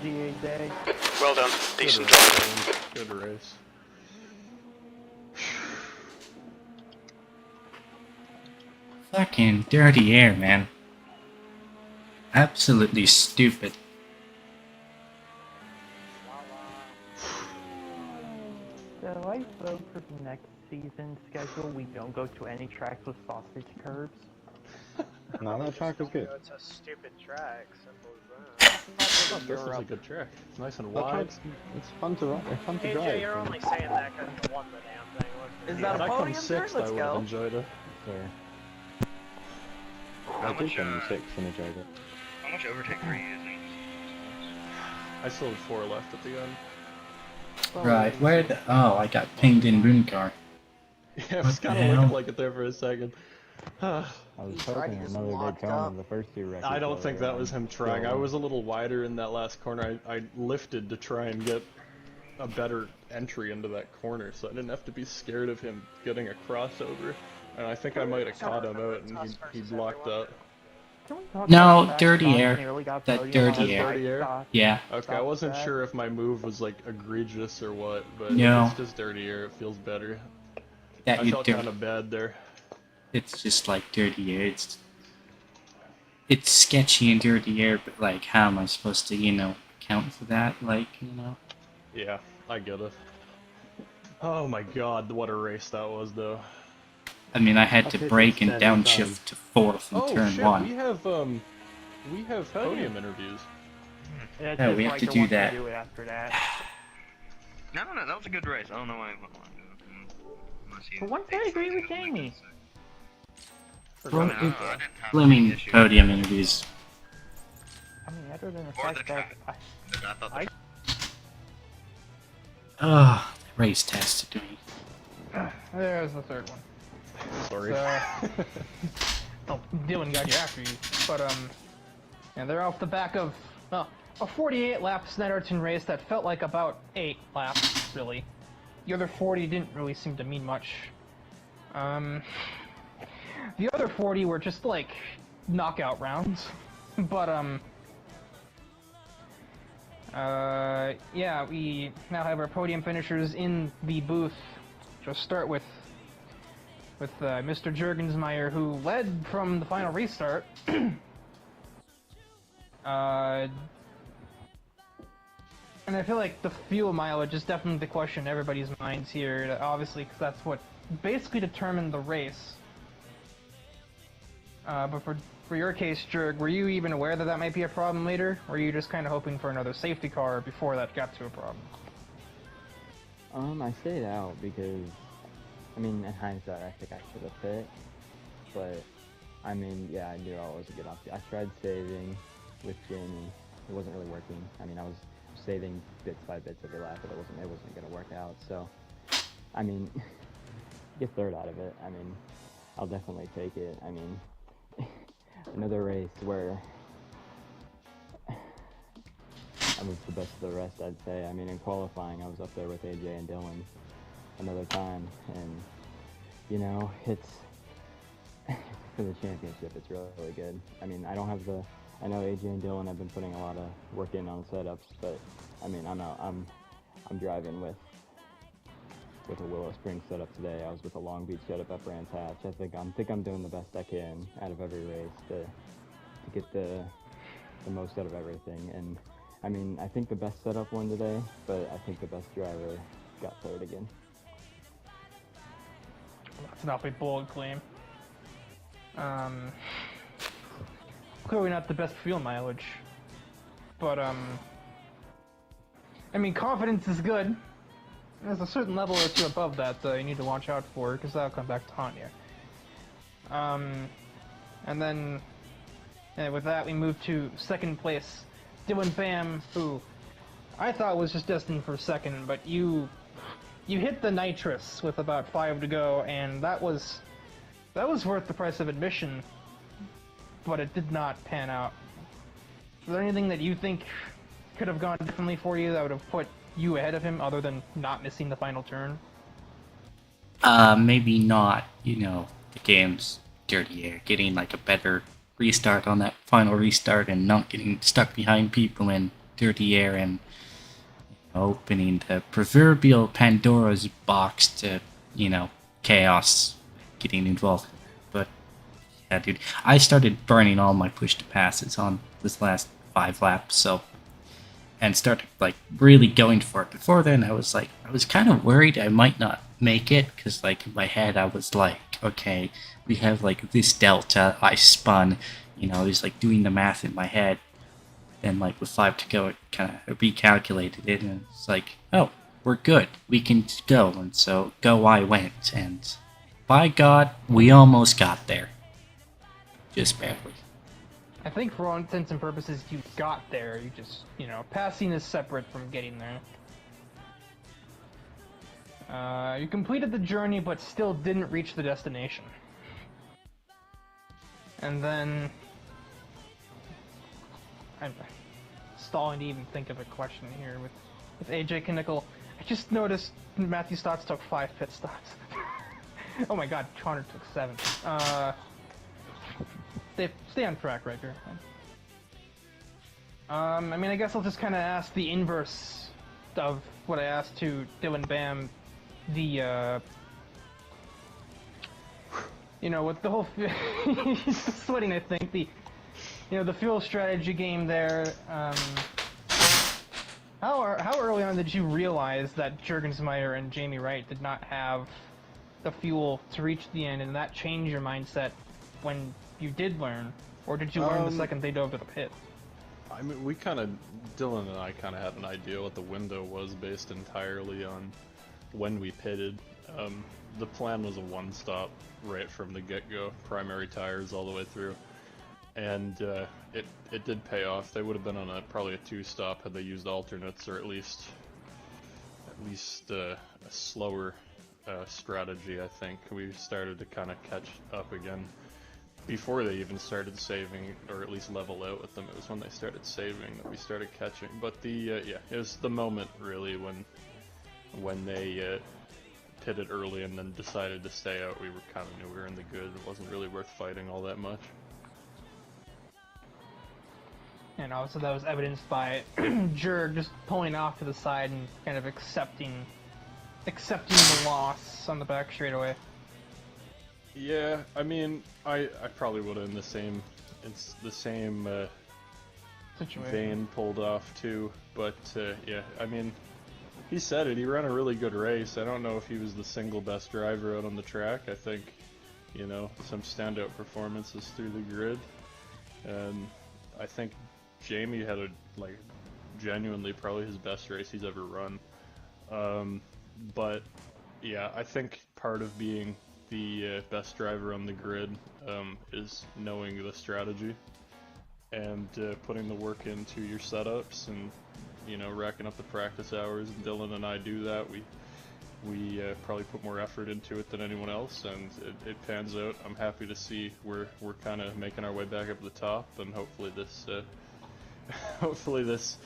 GA day. Well done, decent job. Good race. fucking dirty air, man. Absolutely stupid. So I vote for the next season schedule we don't go to any tracks with sausage curbs. No, that track is good. It's a stupid track, simple as that. This is a good track. It's nice and That wide. track's, it's fun to ride. It's fun to AJ, drive. you're only saying that because you won the damn thing. Is If that a I come podium turn? sixth, I Let's would have go. enjoyed it. Fair. How I did much, come 6 and enjoyed it. How much overtake were you using? I still had 4 left at the end. Right, where the... Oh, I got pinged in Mooncar. Yeah, it was What the kind of hell? looking like it there for a second. I was hoping another Daytona in the first 2 wrecks. I don't think that was him trying. I was a little wider in that last corner. I lifted to try and get a better entry into that corner, so I didn't have to be scared of him getting a crossover. And I think I might have caught him out, and he blocked up. No, dirty air. That dirty air. Dirty air? Yeah. Okay, I wasn't sure if my move was like egregious or what, but No. if it's just dirty air, it feels better. That I you felt do. kind of bad there. It's just like dirty air. It's sketchy and dirty air, but like, how am I supposed to, you know, account for that? Like, you know. Yeah, I get it. Oh my god, what a race that was, though. I mean, I had to Okay, brake and so seven downshift to 4th in Oh turn shit, 1. we have podium interviews. It's Yeah, just we have like to the do ones we that. do it after that. No, that was a good race. I don't know why I wouldn't want to do it. Unless you For once I agree with Jamie. Well, No, I didn't have blooming any issue. podium interviews. I mean, other than the Or fact the that cut. I thought the Oh, the race tested me. There's the third one. Sorry. Oh, Dylan got you after you. But, and they're off the back of, well, a 48-lap Snetterton race that felt like about 8 laps, really. The other 40 didn't really seem to mean much. The other 40 were just, like, knockout rounds. But, yeah, we now have our podium finishers in the booth. Just start with Mr. Jurgensmeyer, who led from the final restart. And I feel like the fuel mileage is definitely the question in everybody's minds here, obviously, because that's what basically determined the race. But for your case, Jurg, were you even aware that that might be a problem later? Or were you just kind of hoping for another safety car before that got to a problem? I stayed out because, I mean, in hindsight, I think I should have fit. But, I mean, yeah, I knew I was a good option. I tried saving with Jamie. It wasn't really working. I mean, I was saving bits by bits every lap, but it wasn't going to work out. So, I mean, get third out of it. I mean, I'll definitely take it. I mean, another race where I was the best of the rest, I'd say. I mean, in qualifying, I was up there with AJ and Dylan another time, and you know, it's for the championship. It's really, really good. I mean, I don't have the. I know AJ and Dylan have been putting a lot of work in on setups, but I mean, I'm driving with a Willow Springs setup today. I was with a Long Beach setup at Brands Hatch. I think I'm doing the best I can out of every race to get the most out of everything. And I mean, I think the best setup won today, but I think the best driver got third again. That's not a bold claim. Clearly not the best fuel mileage, but I mean, confidence is good. There's a certain level or two above that you need to watch out for, because that'll come back to haunt you. And then with that, we move to second place, Dylan Bam, who I thought was just destined for second, but you hit the nitrous with about 5 to go, and that was worth the price of admission, but it did not pan out. Is there anything that you think could have gone differently for you that would have put you ahead of him, other than not missing the final turn? Maybe not, the game's dirty air, getting like a better restart on that final restart and not getting stuck behind people in dirty air and opening the proverbial Pandora's box to, chaos getting involved. But yeah, dude, I started burning all my push to passes on this last 5 laps, and started like really going for it. Before then, I was kind of worried I might not make it, because like in my head I was like, okay, we have like this delta, I spun, I was like doing the math in my head, and like with 5 to go, it kind of recalculated it, and it's like, oh, we're good, we can go. And so go I went, and by God, we almost got there, just barely. I think for all intents and purposes, you got there. You just, passing is separate from getting there. You completed the journey, but still didn't reach the destination. And then... I'm stalling to even think of a question here with AJ Kinnickle. I just noticed Matthew Stotts took 5 pit stops. Oh my god, Connor took 7. Stay on track, Riker. I mean, I guess I'll just kind of ask the inverse of what I asked to Dylan Bam. With the whole... he's sweating, I think. The fuel strategy game there. How early on did you realize that Juergensmeyer and Jamie Wright did not have the fuel to reach the end, and that changed your mindset when you did learn, or did you learn the second they dove to the pit? I mean, Dylan and I kind of had an idea what the window was based entirely on when we pitted. The plan was a 1-stop right from the get-go, primary tires all the way through, and it did pay off. They would have been on probably a 2-stop had they used alternates, or at least a slower strategy. I think we started to kind of catch up again before they even started saving, or at least level out with them. It was when they started saving that we started catching. But it was the moment really when they pitted early and then decided to stay out. We were kind of knew we were in the good. It wasn't really worth fighting all that much. And also that was evidenced by Jurg just pulling off to the side and kind of accepting the loss on the back straightaway. Yeah, I mean, I probably would have in the same situation vein pulled off too, but yeah, I mean, he said it, he ran a really good race. I don't know if he was the single best driver out on the track. I think, some standout performances through the grid, and I think Jamie had genuinely probably his best race he's ever run. But yeah, I think part of being the best driver on the grid is knowing the strategy and putting the work into your setups and racking up the practice hours. And Dylan and I do that. we probably put more effort into it than anyone else, and it pans out. I'm happy to see we're kind of making our way back up the top, and hopefully this hopefully this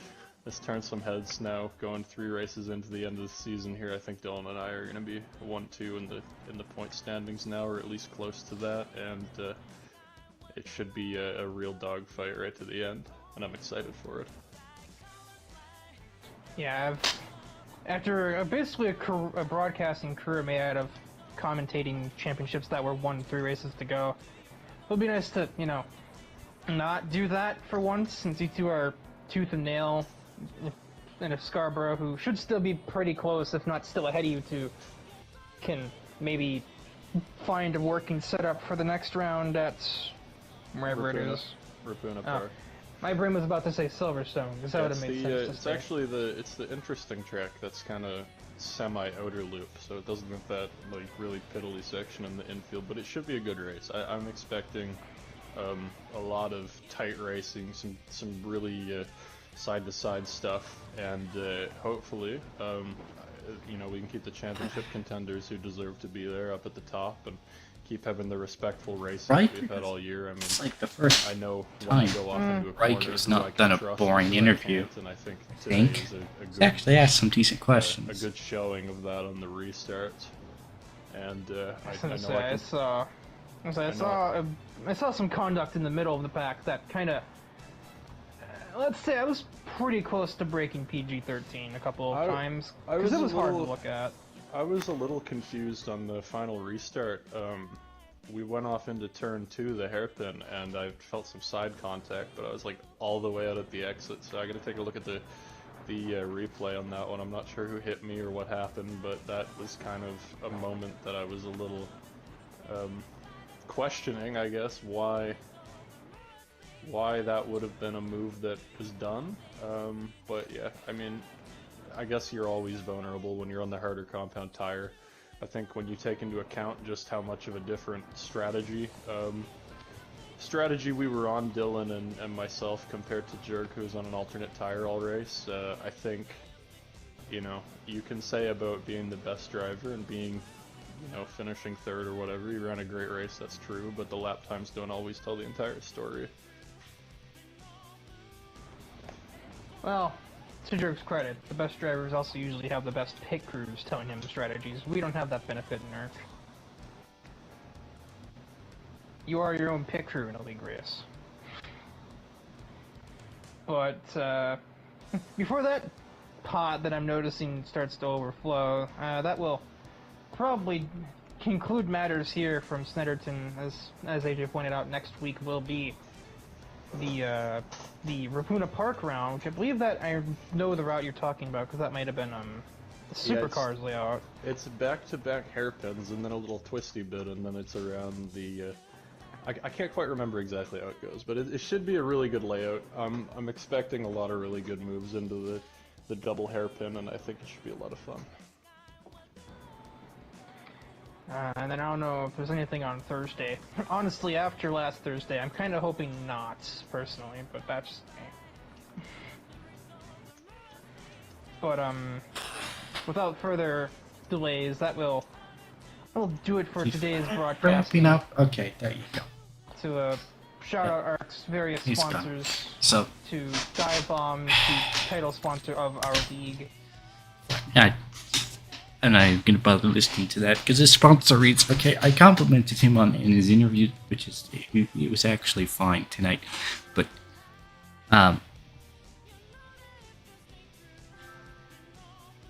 turns some heads now. Going 3 races into the end of the season here, I think Dylan and I are going to be 1-2 in the point standings now, or at least close to that, and it should be a real dogfight right to the end, and I'm excited for it. Yeah, after basically a broadcasting career made out of commentating championships that were 1-3 races to go, it would be nice to, you know, not do that for once, since you two are tooth and nail, and if Scarborough, who should still be pretty close, if not still ahead of you two, can maybe find a working setup for the next round at wherever it is. Rapuna Park. My brain was about to say Silverstone, because that would have made sense to It's say. actually it's the interesting track that's kind of semi-outer loop, so it doesn't have that like really piddly section in the infield, but it should be a good race. I'm expecting a lot of tight racing, some really side-to-side stuff, and hopefully, you know, we can keep the championship contenders who deserve to be there up at the top, and keep having the respectful racing that we've had all year. I mean, it's like the first I know when I time go off into a Riker's corner, not done a boring interview. And I think He's good, actually asked some decent questions. a good showing of that on the restart, and I saw some conduct in the middle of the pack that kind of, let's say, I was pretty close to breaking PG-13 a couple of times, because it was hard to look at. I was a little confused on the final restart. We went off into turn 2, the hairpin, and I felt some side contact, but I was like all the way out at the exit, so I gotta take a look at the replay on that one. I'm not sure who hit me or what happened, but that was kind of a moment that I was a little questioning, I guess, why that would have been a move that was done. But yeah, I mean, I guess you're always vulnerable when you're on the harder compound tire. I think when you take into account just how much of a different strategy we were on, Dylan and myself, compared to Jerk, who was on an alternate tire all race, I think, you know, you can say about being the best driver and being, you know, finishing third or whatever, you ran a great race, that's true, but the lap times don't always tell the entire story. Well, to Jerk's credit, the best drivers also usually have the best pit crews telling him the strategies. We don't have that benefit in Earth. You are your own pit crew in a league race. But, before that pot that I'm noticing starts to overflow, that will probably conclude matters here from Snetterton. As AJ pointed out, next week will be the Rapuna Park round, which I believe that I know the route you're talking about, because that might have been the Supercars layout. It's back-to-back hairpins and then a little twisty bit, and then it's around the I can't quite remember exactly how it goes, but it should be a really good layout. I'm expecting a lot of really good moves into the double hairpin, and I think it should be a lot of fun. And then I don't know if there's anything on Thursday. Honestly, after last Thursday, I'm kind of hoping not, personally, but that's just me. But, without further delays, that'll do it for today's broadcast. Wrapping up? Okay, there you go. To shout out our various He's sponsors. gone. So, to Dive Bomb, the title sponsor of our league. yeah, and I'm gonna bother listening to that because his sponsor reads. Okay, I complimented him in his interview, which is it was actually fine tonight, but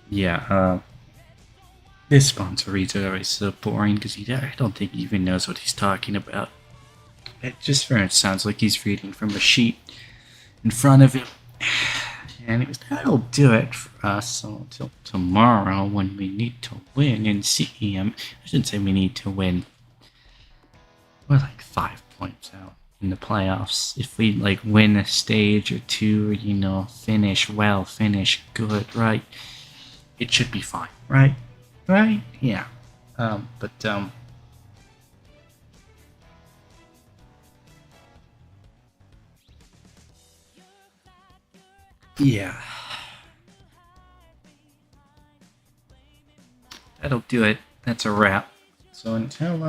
yeah, this sponsor reads are always so boring because I don't think he even knows what he's talking about. It just very much sounds like he's reading from a sheet in front of him. And that'll do it for us. So until tomorrow, when we need to win in CEM, I shouldn't say we need to win. We're like 5 points out in the playoffs. If we like win a stage or two, you know, finish well, finish good, right? It should be fine, right? Right? Yeah. Yeah. that'll do it. That's a wrap. So until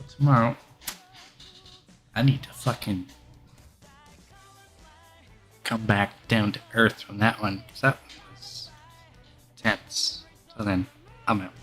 tomorrow, I need to fucking come back down to earth from that one, 'cause that one was tense. So then, I'm out.